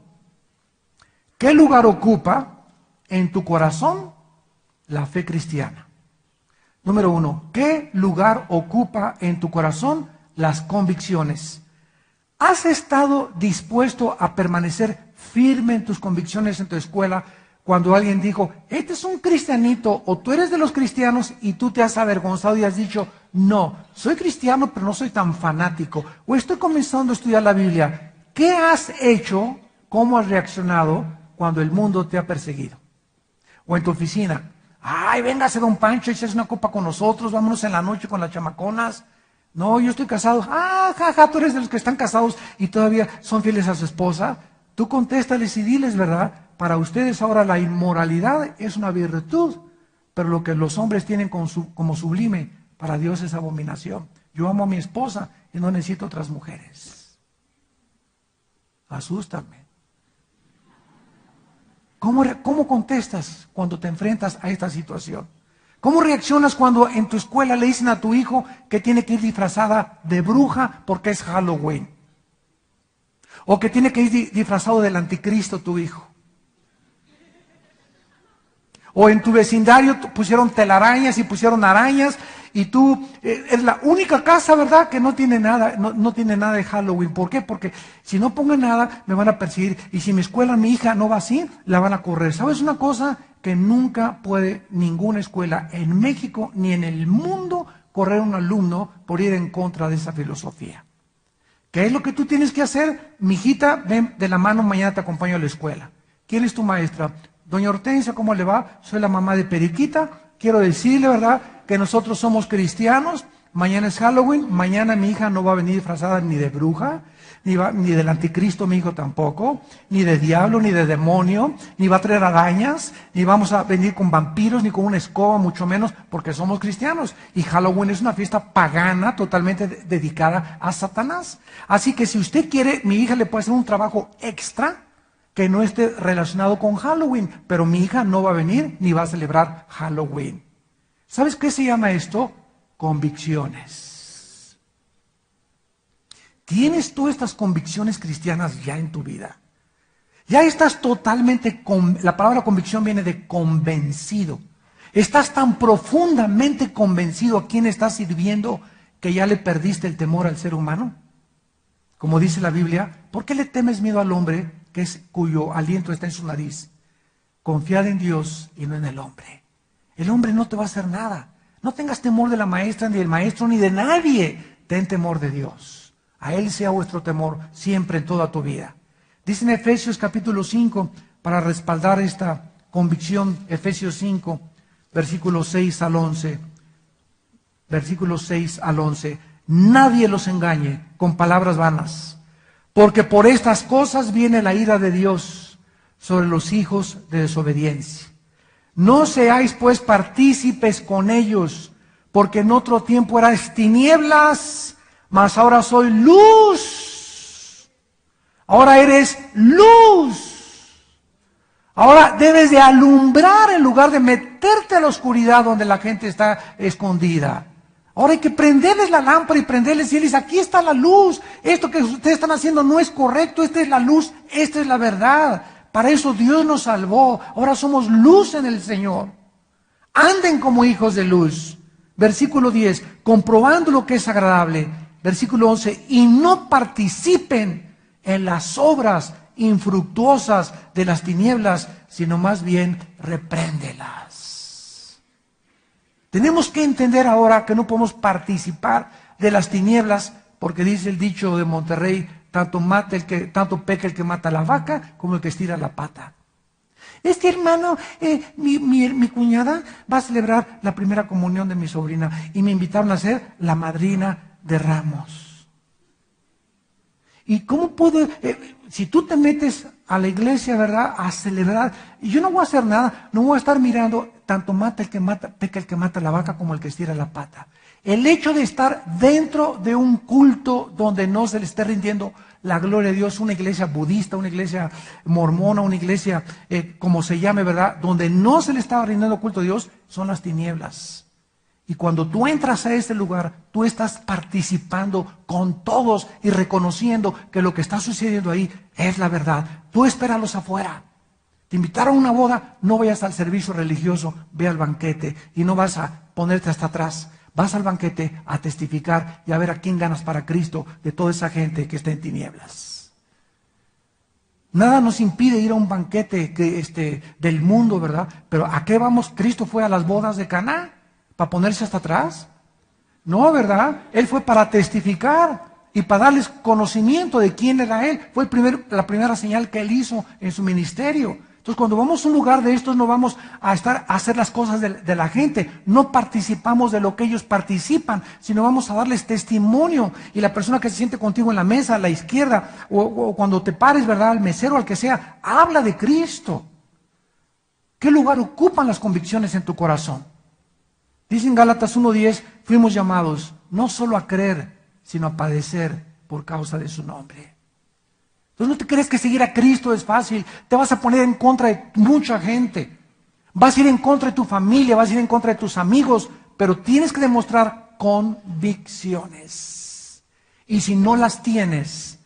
¿Qué lugar ocupa en tu corazón la fe cristiana? Número 1. ¿Qué lugar ocupa en tu corazón las convicciones? ¿Has estado dispuesto a permanecer firme en tus convicciones en tu escuela cuando alguien dijo, este es un cristianito, o tú eres de los cristianos y tú te has avergonzado y has dicho, no, soy cristiano pero no soy tan fanático, o estoy comenzando a estudiar la Biblia? ¿Qué has hecho? ¿Cómo has reaccionado cuando el mundo te ha perseguido? O en tu oficina, ay, véngase don Pancho, échese una copa con nosotros, vámonos en la noche con las chamaconas. No, yo estoy casado. Jaja, tú eres de los que están casados y todavía son fieles a su esposa. Tú contéstales y diles, ¿verdad? Para ustedes ahora la inmoralidad es una virtud, pero lo que los hombres tienen como sublime, para Dios es abominación. Yo amo a mi esposa y no necesito otras mujeres. Asústame. ¿Cómo contestas cuando te enfrentas a esta situación? ¿Cómo reaccionas cuando en tu escuela le dicen a tu hijo que tiene que ir disfrazada de bruja porque es Halloween? O que tiene que ir disfrazado del anticristo tu hijo. O en tu vecindario pusieron telarañas y pusieron arañas y tú es la única casa, ¿verdad?, que no tiene nada, no tiene nada de Halloween. ¿Por qué? Porque si no pongo nada me van a perseguir, y si en mi escuela mi hija no va así, la van a correr. ¿Sabes una cosa? Que nunca puede ninguna escuela en México ni en el mundo correr a un alumno por ir en contra de esa filosofía. ¿Qué es lo que tú tienes que hacer? Mijita, ven de la mano, mañana te acompaño a la escuela. ¿Quién es tu maestra? Doña Hortensia, ¿cómo le va? Soy la mamá de Periquita. Quiero decirle, ¿verdad?, que nosotros somos cristianos. Mañana es Halloween. Mañana mi hija no va a venir disfrazada ni de bruja, ni del anticristo, mi hijo tampoco, ni de diablo, ni de demonio, ni va a traer arañas, ni vamos a venir con vampiros, ni con una escoba, mucho menos, porque somos cristianos. Y Halloween es una fiesta pagana totalmente dedicada a Satanás. Así que si usted quiere, mi hija le puede hacer un trabajo extra que no esté relacionado con Halloween, pero mi hija no va a venir ni va a celebrar Halloween. ¿Sabes qué se llama esto? Convicciones. ¿Tienes tú estas convicciones cristianas ya en tu vida? Ya estás totalmente, la palabra convicción viene de convencido. Estás tan profundamente convencido a quién estás sirviendo que ya le perdiste el temor al ser humano. Como dice la Biblia, ¿por qué le temes miedo al hombre cuyo aliento está en su nariz? Confiad en Dios y no en el hombre. El hombre no te va a hacer nada. No tengas temor de la maestra, ni del maestro, ni de nadie. Ten temor de Dios. A Él sea vuestro temor siempre en toda tu vida. Dice en Efesios capítulo 5, para respaldar esta convicción, Efesios 5, versículos 6 al 11. Versículos 6 al 11. Nadie los engañe con palabras vanas, porque por estas cosas viene la ira de Dios sobre los hijos de desobediencia. No seáis pues partícipes con ellos, porque en otro tiempo erais tinieblas, mas ahora soy luz. Ahora eres luz. Ahora debes de alumbrar en lugar de meterte a la oscuridad donde la gente está escondida. Ahora hay que prenderles la lámpara y prenderles y decirles, aquí está la luz. Esto que ustedes están haciendo no es correcto, esta es la luz, esta es la verdad. Para eso Dios nos salvó. Ahora somos luz en el Señor. Anden como hijos de luz. Versículo 10, comprobando lo que es agradable. Versículo 11, y no participen en las obras infructuosas de las tinieblas, sino más bien repréndelas. Tenemos que entender ahora que no podemos participar de las tinieblas, porque dice el dicho de Monterrey, tanto peca el que mata la vaca como el que estira la pata. Hermano, mi cuñada va a celebrar la primera comunión de mi sobrina y me invitaron a ser la madrina de ramos. ¿Y cómo puedo, si tú te metes a la iglesia, ¿verdad?, a celebrar, y yo no voy a hacer nada, no voy a estar mirando, tanto peca el que mata la vaca como el que estira la pata. El hecho de estar dentro de un culto donde no se le esté rindiendo la gloria de Dios, una iglesia budista, una iglesia mormona, una iglesia, como se llame, ¿verdad?, donde no se le estaba rindiendo culto a Dios, son las tinieblas. Y cuando tú entras a ese lugar, tú estás participando con todos y reconociendo que lo que está sucediendo ahí es la verdad. Tú espéralos afuera. Te invitaron a una boda, no vayas al servicio religioso, ve al banquete y no vas a ponerte hasta atrás. Vas al banquete a testificar y a ver a quién ganas para Cristo de toda esa gente que está en tinieblas. Nada nos impide ir a un banquete del mundo, ¿verdad? Pero ¿a qué vamos? Cristo fue a las bodas de Caná. ¿Para ponerse hasta atrás? No, ¿verdad? Él fue para testificar y para darles conocimiento de quién era Él. Fue la primera señal que Él hizo en su ministerio. Entonces, cuando vamos a un lugar de estos, no vamos a hacer las cosas de la gente. No participamos de lo que ellos participan, sino vamos a darles testimonio. Y la persona que se siente contigo en la mesa, a la izquierda, o cuando te pares, ¿verdad?, al mesero, al que sea, habla de Cristo. ¿Qué lugar ocupan las convicciones en tu corazón? Dice en Gálatas 1:10, fuimos llamados no solo a creer, sino a padecer por causa de su nombre. Entonces no te crees que seguir a Cristo es fácil. Te vas a poner en contra de mucha gente. Vas a ir en contra de tu familia, vas a ir en contra de tus amigos, pero tienes que demostrar convicciones. Y si no las tienes,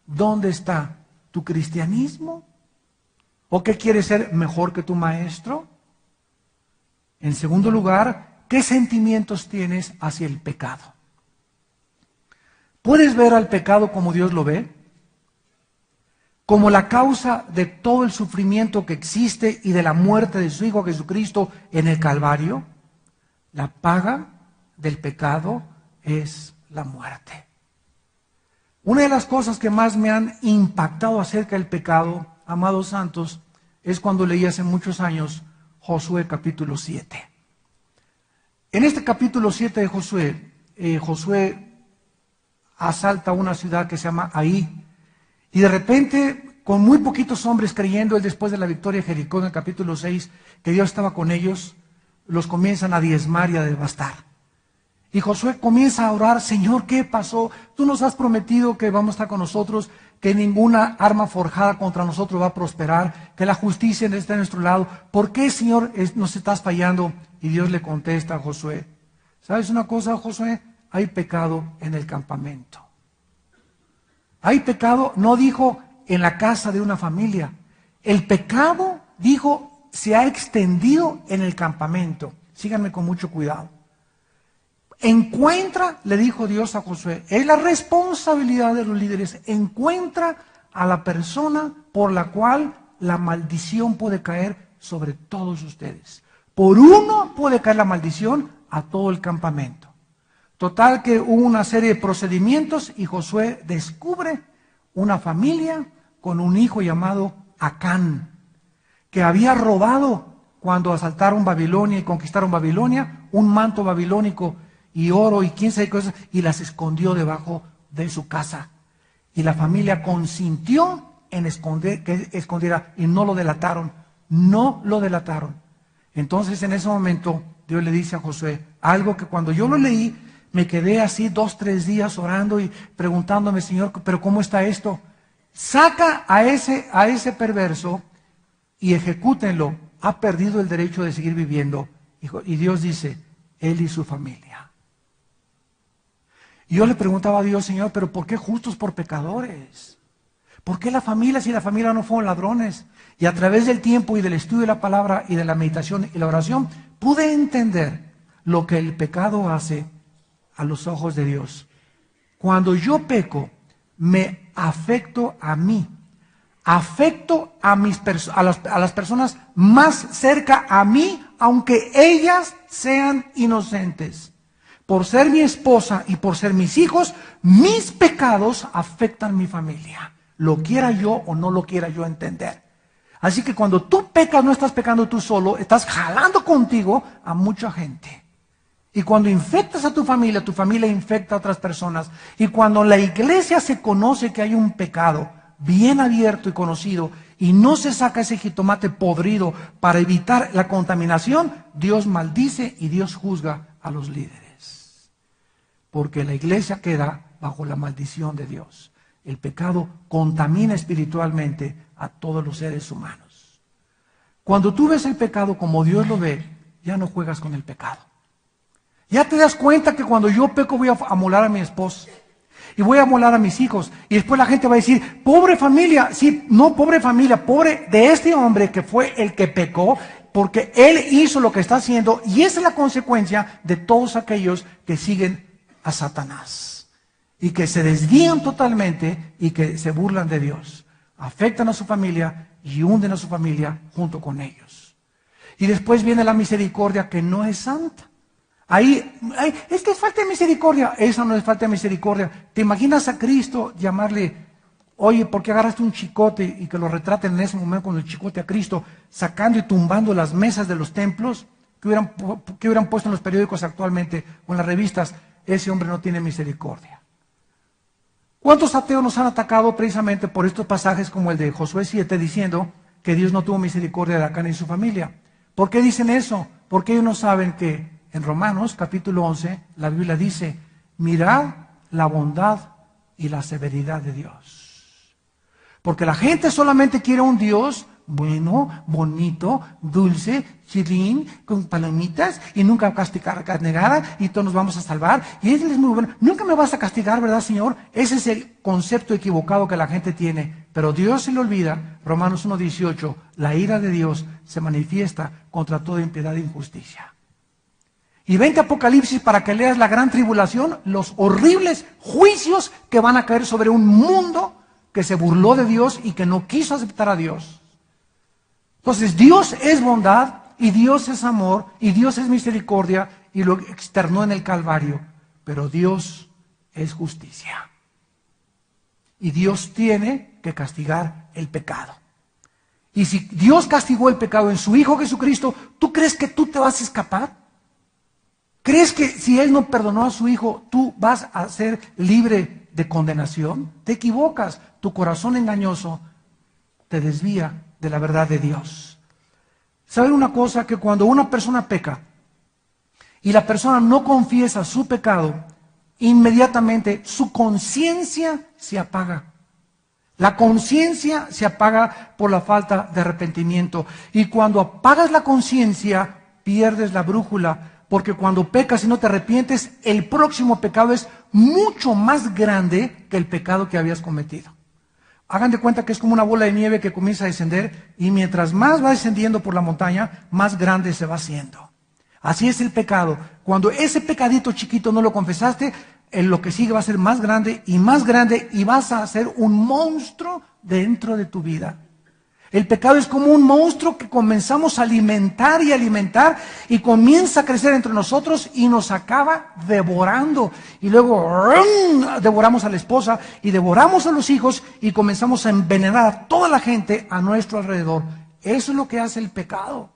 ¿dónde está tu cristianismo? ¿O qué quieres ser mejor que tu maestro? En segundo lugar, ¿qué sentimientos tienes hacia el pecado? ¿Puedes ver al pecado como Dios lo ve? Como la causa de todo el sufrimiento que existe y de la muerte de su Hijo Jesucristo en el Calvario. La paga del pecado es la muerte. Una de las cosas que más me han impactado acerca del pecado, amados santos, es cuando leí hace muchos años Josué capítulo 7. En este capítulo 7 de Josué, Josué asalta una ciudad que se llama Ai, y de repente, con muy poquitos hombres creyendo, él después de la victoria de Jericó en el capítulo 6, que Dios estaba con ellos, los comienzan a diezmar y a devastar. Y Josué comienza a orar: Señor, ¿qué pasó? Tú nos has prometido que vamos a estar con nosotros, que ninguna arma forjada contra nosotros va a prosperar, que la justicia está a nuestro lado. ¿Por qué, Señor, nos estás fallando? Y Dios le contesta a Josué: ¿sabes una cosa, Josué? Hay pecado en el campamento. Hay pecado, no dijo en la casa de una familia. El pecado, dijo, se ha extendido en el campamento. Síganme con mucho cuidado. Encuentra, le dijo Dios a Josué, es la responsabilidad de los líderes, encuentra a la persona por la cual la maldición puede caer sobre todos ustedes. Por uno puede caer la maldición a todo el campamento. Total que hubo una serie de procedimientos y Josué descubre una familia con un hijo llamado Acán, que había robado cuando asaltaron Babilonia y conquistaron Babilonia, un manto babilónico y oro y quién sabe qué cosas, y las escondió debajo de su casa. Y la familia consintió en que escondiera y no lo delataron, no lo delataron. Entonces en ese momento Dios le dice a Josué algo que cuando yo lo leí me quedé así 2, 3 días orando y preguntándome: Señor, pero ¿cómo está esto? Saca a ese perverso y ejecútenlo. Ha perdido el derecho de seguir viviendo. Y Dios dice: él y su familia. Y yo le preguntaba a Dios: Señor, pero ¿por qué justos por pecadores? ¿Por qué la familia si la familia no fueron ladrones? Y a través del tiempo y del estudio de la palabra y de la meditación y la oración, pude entender lo que el pecado hace a los ojos de Dios. Cuando yo peco, me afecto a mí. Afecto a las personas más cerca a mí, aunque ellas sean inocentes. Por ser mi esposa y por ser mis hijos, mis pecados afectan mi familia, lo quiera yo o no lo quiera yo entender. Así que cuando tú pecas, no estás pecando tú solo, estás jalando contigo a mucha gente. Y cuando infectas a tu familia infecta a otras personas. Y cuando la iglesia se conoce que hay un pecado bien abierto y conocido, y no se saca ese jitomate podrido para evitar la contaminación, Dios maldice y Dios juzga a los líderes. Porque la iglesia queda bajo la maldición de Dios. El pecado contamina espiritualmente a todos los seres humanos. Cuando tú ves el pecado como Dios lo ve, ya no juegas con el pecado. Ya te das cuenta que cuando yo peco voy a amolar a mi esposa y voy a amolar a mis hijos, y después la gente va a decir: pobre familia. Sí, no pobre familia, pobre de este hombre que fue el que pecó, porque él hizo lo que está haciendo, y esa es la consecuencia de todos aquellos que siguen a Satanás y que se desvían totalmente y que se burlan de Dios. Afectan a su familia y hunden a su familia junto con ellos. Y después viene la misericordia, que no es santa. Ahí, es que es falta de misericordia. Eso no es falta de misericordia. ¿Te imaginas a Cristo llamarle: oye, ¿por qué agarraste un chicote? Y que lo retraten en ese momento con el chicote a Cristo, sacando y tumbando las mesas de los templos, que hubieran puesto en los periódicos actualmente o en las revistas: ese hombre no tiene misericordia. ¿Cuántos ateos nos han atacado precisamente por estos pasajes como el de Josué 7, diciendo que Dios no tuvo misericordia de Acán y su familia? ¿Por qué dicen eso? Porque ellos no saben que en Romanos capítulo 11, la Biblia dice: mirad la bondad y la severidad de Dios. Porque la gente solamente quiere un Dios bueno, bonito, dulce, chilín, con palomitas, y nunca castigar nada, y todos nos vamos a salvar. Y Él es muy bueno. Nunca me vas a castigar, ¿verdad, Señor? Ese es el concepto equivocado que la gente tiene. Pero Dios se le olvida, Romanos 1:18, la ira de Dios se manifiesta contra toda impiedad e injusticia. Y vente a Apocalipsis para que leas la gran tribulación, los horribles juicios que van a caer sobre un mundo que se burló de Dios y que no quiso aceptar a Dios. Entonces Dios es bondad y Dios es amor y Dios es misericordia y lo externó en el Calvario. Pero Dios es justicia. Y Dios tiene que castigar el pecado. Y si Dios castigó el pecado en su Hijo Jesucristo, ¿tú crees que tú te vas a escapar? ¿Crees que si Él no perdonó a su Hijo, tú vas a ser libre de condenación? Te equivocas. Tu corazón engañoso te desvía de la verdad de Dios. ¿Saben una cosa? Que cuando una persona peca y la persona no confiesa su pecado, inmediatamente su conciencia se apaga. La conciencia se apaga por la falta de arrepentimiento. Y cuando apagas la conciencia, pierdes la brújula. Porque cuando pecas y no te arrepientes, el próximo pecado es mucho más grande que el pecado que habías cometido. Hagan de cuenta que es como una bola de nieve que comienza a descender y mientras más va descendiendo por la montaña, más grande se va haciendo. Así es el pecado. Cuando ese pecadito chiquito no lo confesaste, lo que sigue va a ser más grande y vas a ser un monstruo dentro de tu vida. El pecado es como un monstruo que comenzamos a alimentar y comienza a crecer entre nosotros y nos acaba devorando. Y luego devoramos a la esposa y devoramos a los hijos y comenzamos a envenenar a toda la gente a nuestro alrededor. Eso es lo que hace el pecado.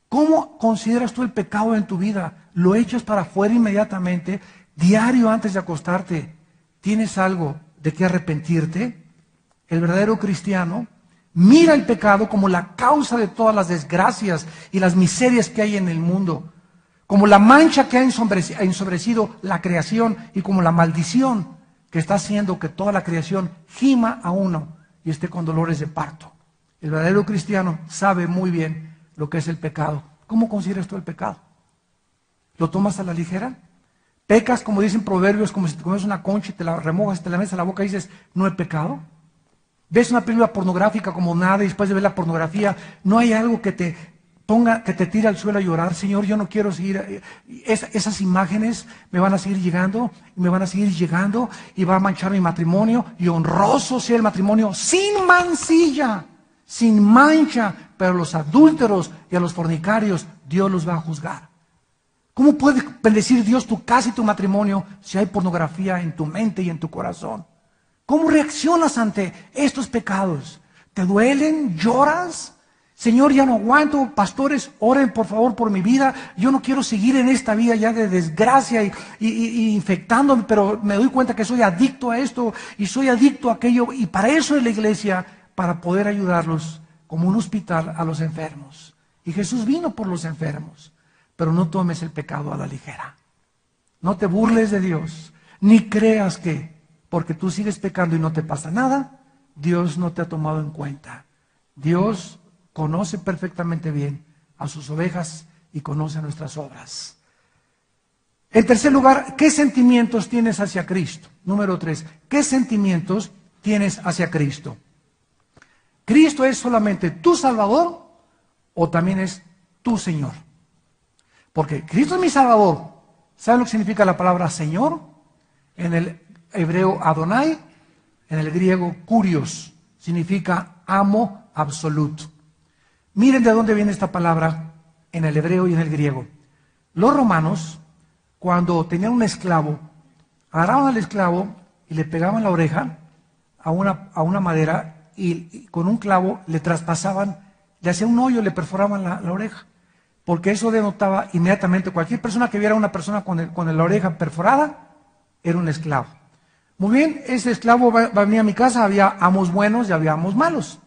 ¿Cómo consideras tú el pecado en tu vida? ¿Lo echas para afuera inmediatamente? Diario antes de acostarte, ¿tienes algo de qué arrepentirte? El verdadero cristiano mira el pecado como la causa de todas las desgracias y las miserias que hay en el mundo, como la mancha que ha ensombrecido la creación y como la maldición que está haciendo que toda la creación gima a uno y esté con dolores de parto. El verdadero cristiano sabe muy bien lo que es el pecado. ¿Cómo consideras tú el pecado? ¿Lo tomas a la ligera? ¿Pecas, como dicen proverbios, como si te comes una concha y te la remojas, te la metes a la boca y dices, no he pecado? ¿Ves una película pornográfica como nada y después de ver la pornografía no hay algo que te ponga, que te tire al suelo a llorar? Señor, yo no quiero seguir, esas imágenes me van a seguir llegando y me van a seguir llegando y va a manchar mi matrimonio y honroso sea el matrimonio sin mancilla, sin mancha, pero a los adúlteros y a los fornicarios Dios los va a juzgar. ¿Cómo puede bendecir Dios tu casa y tu matrimonio si hay pornografía en tu mente y en tu corazón? ¿Cómo reaccionas ante estos pecados? ¿Te duelen? ¿Lloras? Señor, ya no aguanto. Pastores, oren por favor por mi vida. Yo no quiero seguir en esta vida ya de desgracia y infectándome, pero me doy cuenta que soy adicto a esto y soy adicto a aquello. Y para eso es la iglesia, para poder ayudarlos como un hospital a los enfermos. Y Jesús vino por los enfermos. Pero no tomes el pecado a la ligera. No te burles de Dios, ni creas que porque tú sigues pecando y no te pasa nada, Dios no te ha tomado en cuenta. Dios conoce perfectamente bien a sus ovejas y conoce nuestras obras. En tercer lugar, ¿qué sentimientos tienes hacia Cristo? Número 3, ¿qué sentimientos tienes hacia Cristo? ¿Cristo es solamente tu Salvador o también es tu Señor? Porque Cristo es mi Salvador. ¿Saben lo que significa la palabra Señor? En el hebreo Adonai, en el griego Kurios, significa amo absoluto. Miren de dónde viene esta palabra en el hebreo y en el griego. Los romanos, cuando tenían un esclavo, agarraban al esclavo y le pegaban la oreja a una madera y con un clavo le traspasaban, le hacían un hoyo, le perforaban la oreja. Porque eso denotaba inmediatamente, cualquier persona que viera a una persona con la oreja perforada, era un esclavo. Muy bien, ese esclavo venía a mi casa, había amos buenos y había amos malos,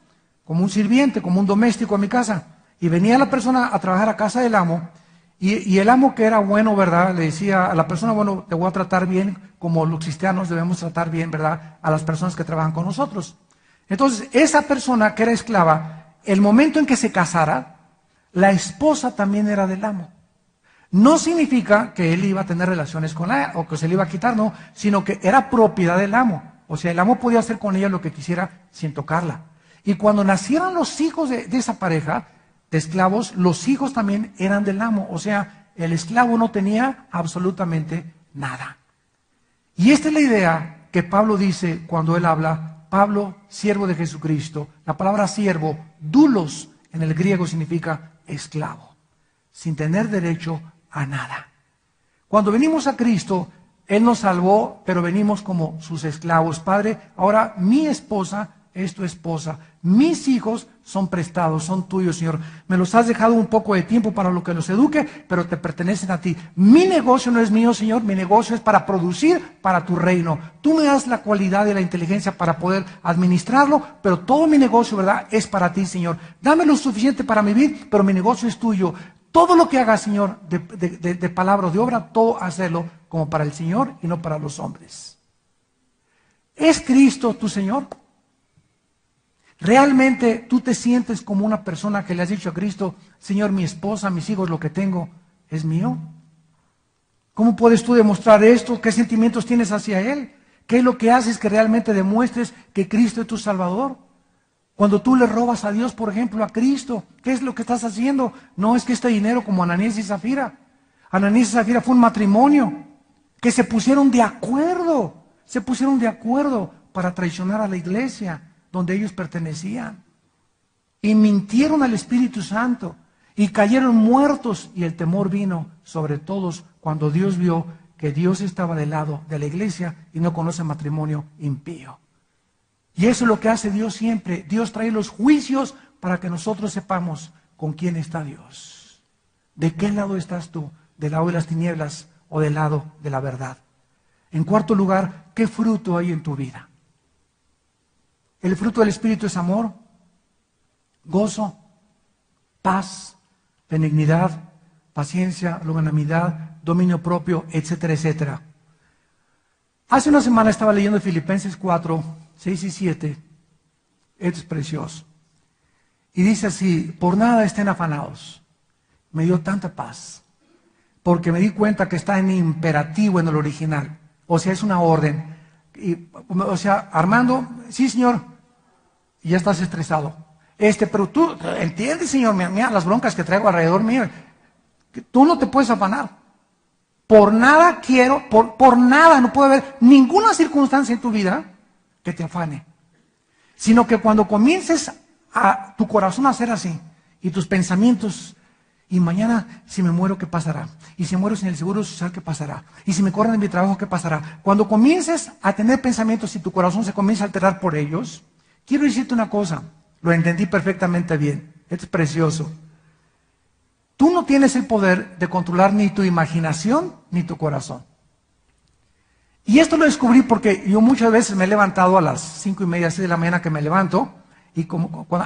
como un sirviente, como un doméstico a mi casa. Y venía la persona a trabajar a casa del amo, y el amo que era bueno, ¿verdad? Le decía a la persona, bueno, te voy a tratar bien, como los cristianos debemos tratar bien, ¿verdad? A las personas que trabajan con nosotros. Entonces, esa persona que era esclava, el momento en que se casara, la esposa también era del amo. No significa que él iba a tener relaciones con ella o que se le iba a quitar, no, sino que era propiedad del amo. O sea, el amo podía hacer con ella lo que quisiera sin tocarla. Y cuando nacieron los hijos de esa pareja de esclavos, los hijos también eran del amo. O sea, el esclavo no tenía absolutamente nada. Y esta es la idea que Pablo dice cuando él habla, Pablo, siervo de Jesucristo. La palabra siervo, doulos, en el griego significa esclavo, sin tener derecho a nada. Cuando venimos a Cristo, Él nos salvó, pero venimos como sus esclavos. Padre, ahora mi esposa es tu esposa. Mis hijos son prestados, son tuyos, Señor. Me los has dejado un poco de tiempo para lo que los eduque, pero te pertenecen a ti. Mi negocio no es mío, Señor. Mi negocio es para producir para tu reino. Tú me das la cualidad y la inteligencia para poder administrarlo, pero todo mi negocio, ¿verdad?, es para ti, Señor. Dame lo suficiente para vivir, pero mi negocio es tuyo. Todo lo que haga, Señor, de palabra o de obra, todo hacerlo como para el Señor y no para los hombres. ¿Es Cristo tu Señor? ¿Realmente tú te sientes como una persona que le has dicho a Cristo, Señor, mi esposa, mis hijos, lo que tengo es mío? ¿Cómo puedes tú demostrar esto? ¿Qué sentimientos tienes hacia Él? ¿Qué es lo que haces que realmente demuestres que Cristo es tu Salvador? Cuando tú le robas a Dios, por ejemplo, a Cristo, ¿qué es lo que estás haciendo? No es que este dinero como Ananías y Zafira. Ananías y Zafira fue un matrimonio que se pusieron de acuerdo para traicionar a la iglesia donde ellos pertenecían. Y mintieron al Espíritu Santo y cayeron muertos y el temor vino sobre todos cuando Dios vio que Dios estaba del lado de la iglesia y no conoce matrimonio impío. Y eso es lo que hace Dios siempre. Dios trae los juicios para que nosotros sepamos con quién está Dios. ¿De qué lado estás tú? ¿Del lado de las tinieblas o del lado de la verdad? En cuarto lugar, ¿qué fruto hay en tu vida? El fruto del Espíritu es amor, gozo, paz, benignidad, paciencia, longanimidad, dominio propio, etcétera, etcétera. Hace una semana estaba leyendo Filipenses 4, 6 y 7. Esto es precioso. Y dice así, por nada estén afanados. Me dio tanta paz, porque me di cuenta que está en imperativo en el original. O sea, es una orden. O sea, Armando, sí, señor. Y ya estás estresado. Pero tú, entiendes, señor, mira las broncas que traigo alrededor mío. Tú no te puedes afanar. Por nada quiero, por nada, no puede haber ninguna circunstancia en tu vida que te afane. Sino que cuando comiences a tu corazón a hacer así, y tus pensamientos, y mañana si me muero, ¿qué pasará? Y si muero sin el seguro social, ¿qué pasará? Y si me corren de mi trabajo, ¿qué pasará? Cuando comiences a tener pensamientos y tu corazón se comienza a alterar por ellos, quiero decirte una cosa, lo entendí perfectamente bien, es precioso. Tú no tienes el poder de controlar ni tu imaginación ni tu corazón. Y esto lo descubrí porque yo muchas veces me he levantado a las 5:30, 6 de la mañana que me levanto, y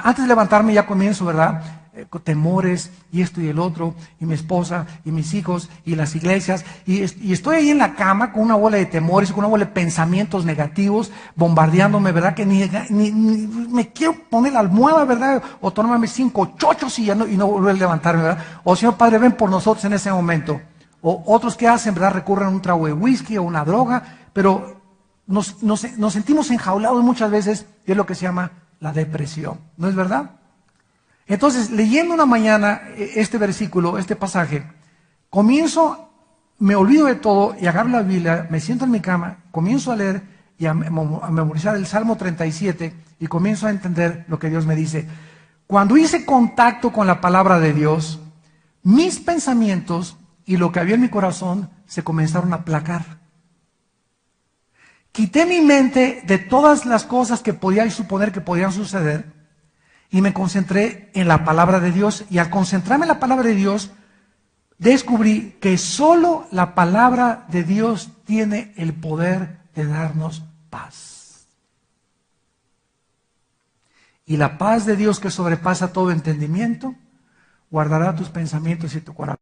antes de levantarme ya comienzo, ¿verdad? Con temores, y esto y el otro, y mi esposa, y mis hijos, y las iglesias, y estoy ahí en la cama con una bola de temores, con una bola de pensamientos negativos, bombardeándome, ¿verdad? Que ni me quiero poner la almohada, ¿verdad? O tomarme 5 chochos y no volver a levantarme, ¿verdad? O Señor Padre, ven por nosotros en ese momento. O otros que hacen, ¿verdad? Recurren a un trago de whisky o una droga, pero nos sentimos enjaulados muchas veces, y es lo que se llama la depresión, ¿no es verdad? Entonces, leyendo una mañana este versículo, este pasaje, me olvido de todo y agarro la Biblia, me siento en mi cama, comienzo a leer y a memorizar el Salmo 37 y comienzo a entender lo que Dios me dice. Cuando hice contacto con la palabra de Dios, mis pensamientos y lo que había en mi corazón se comenzaron a aplacar. Quité mi mente de todas las cosas que podía suponer que podían suceder y me concentré en la palabra de Dios. Y al concentrarme en la palabra de Dios, descubrí que solo la palabra de Dios tiene el poder de darnos paz. Y la paz de Dios que sobrepasa todo entendimiento, guardará tus pensamientos y tu corazón.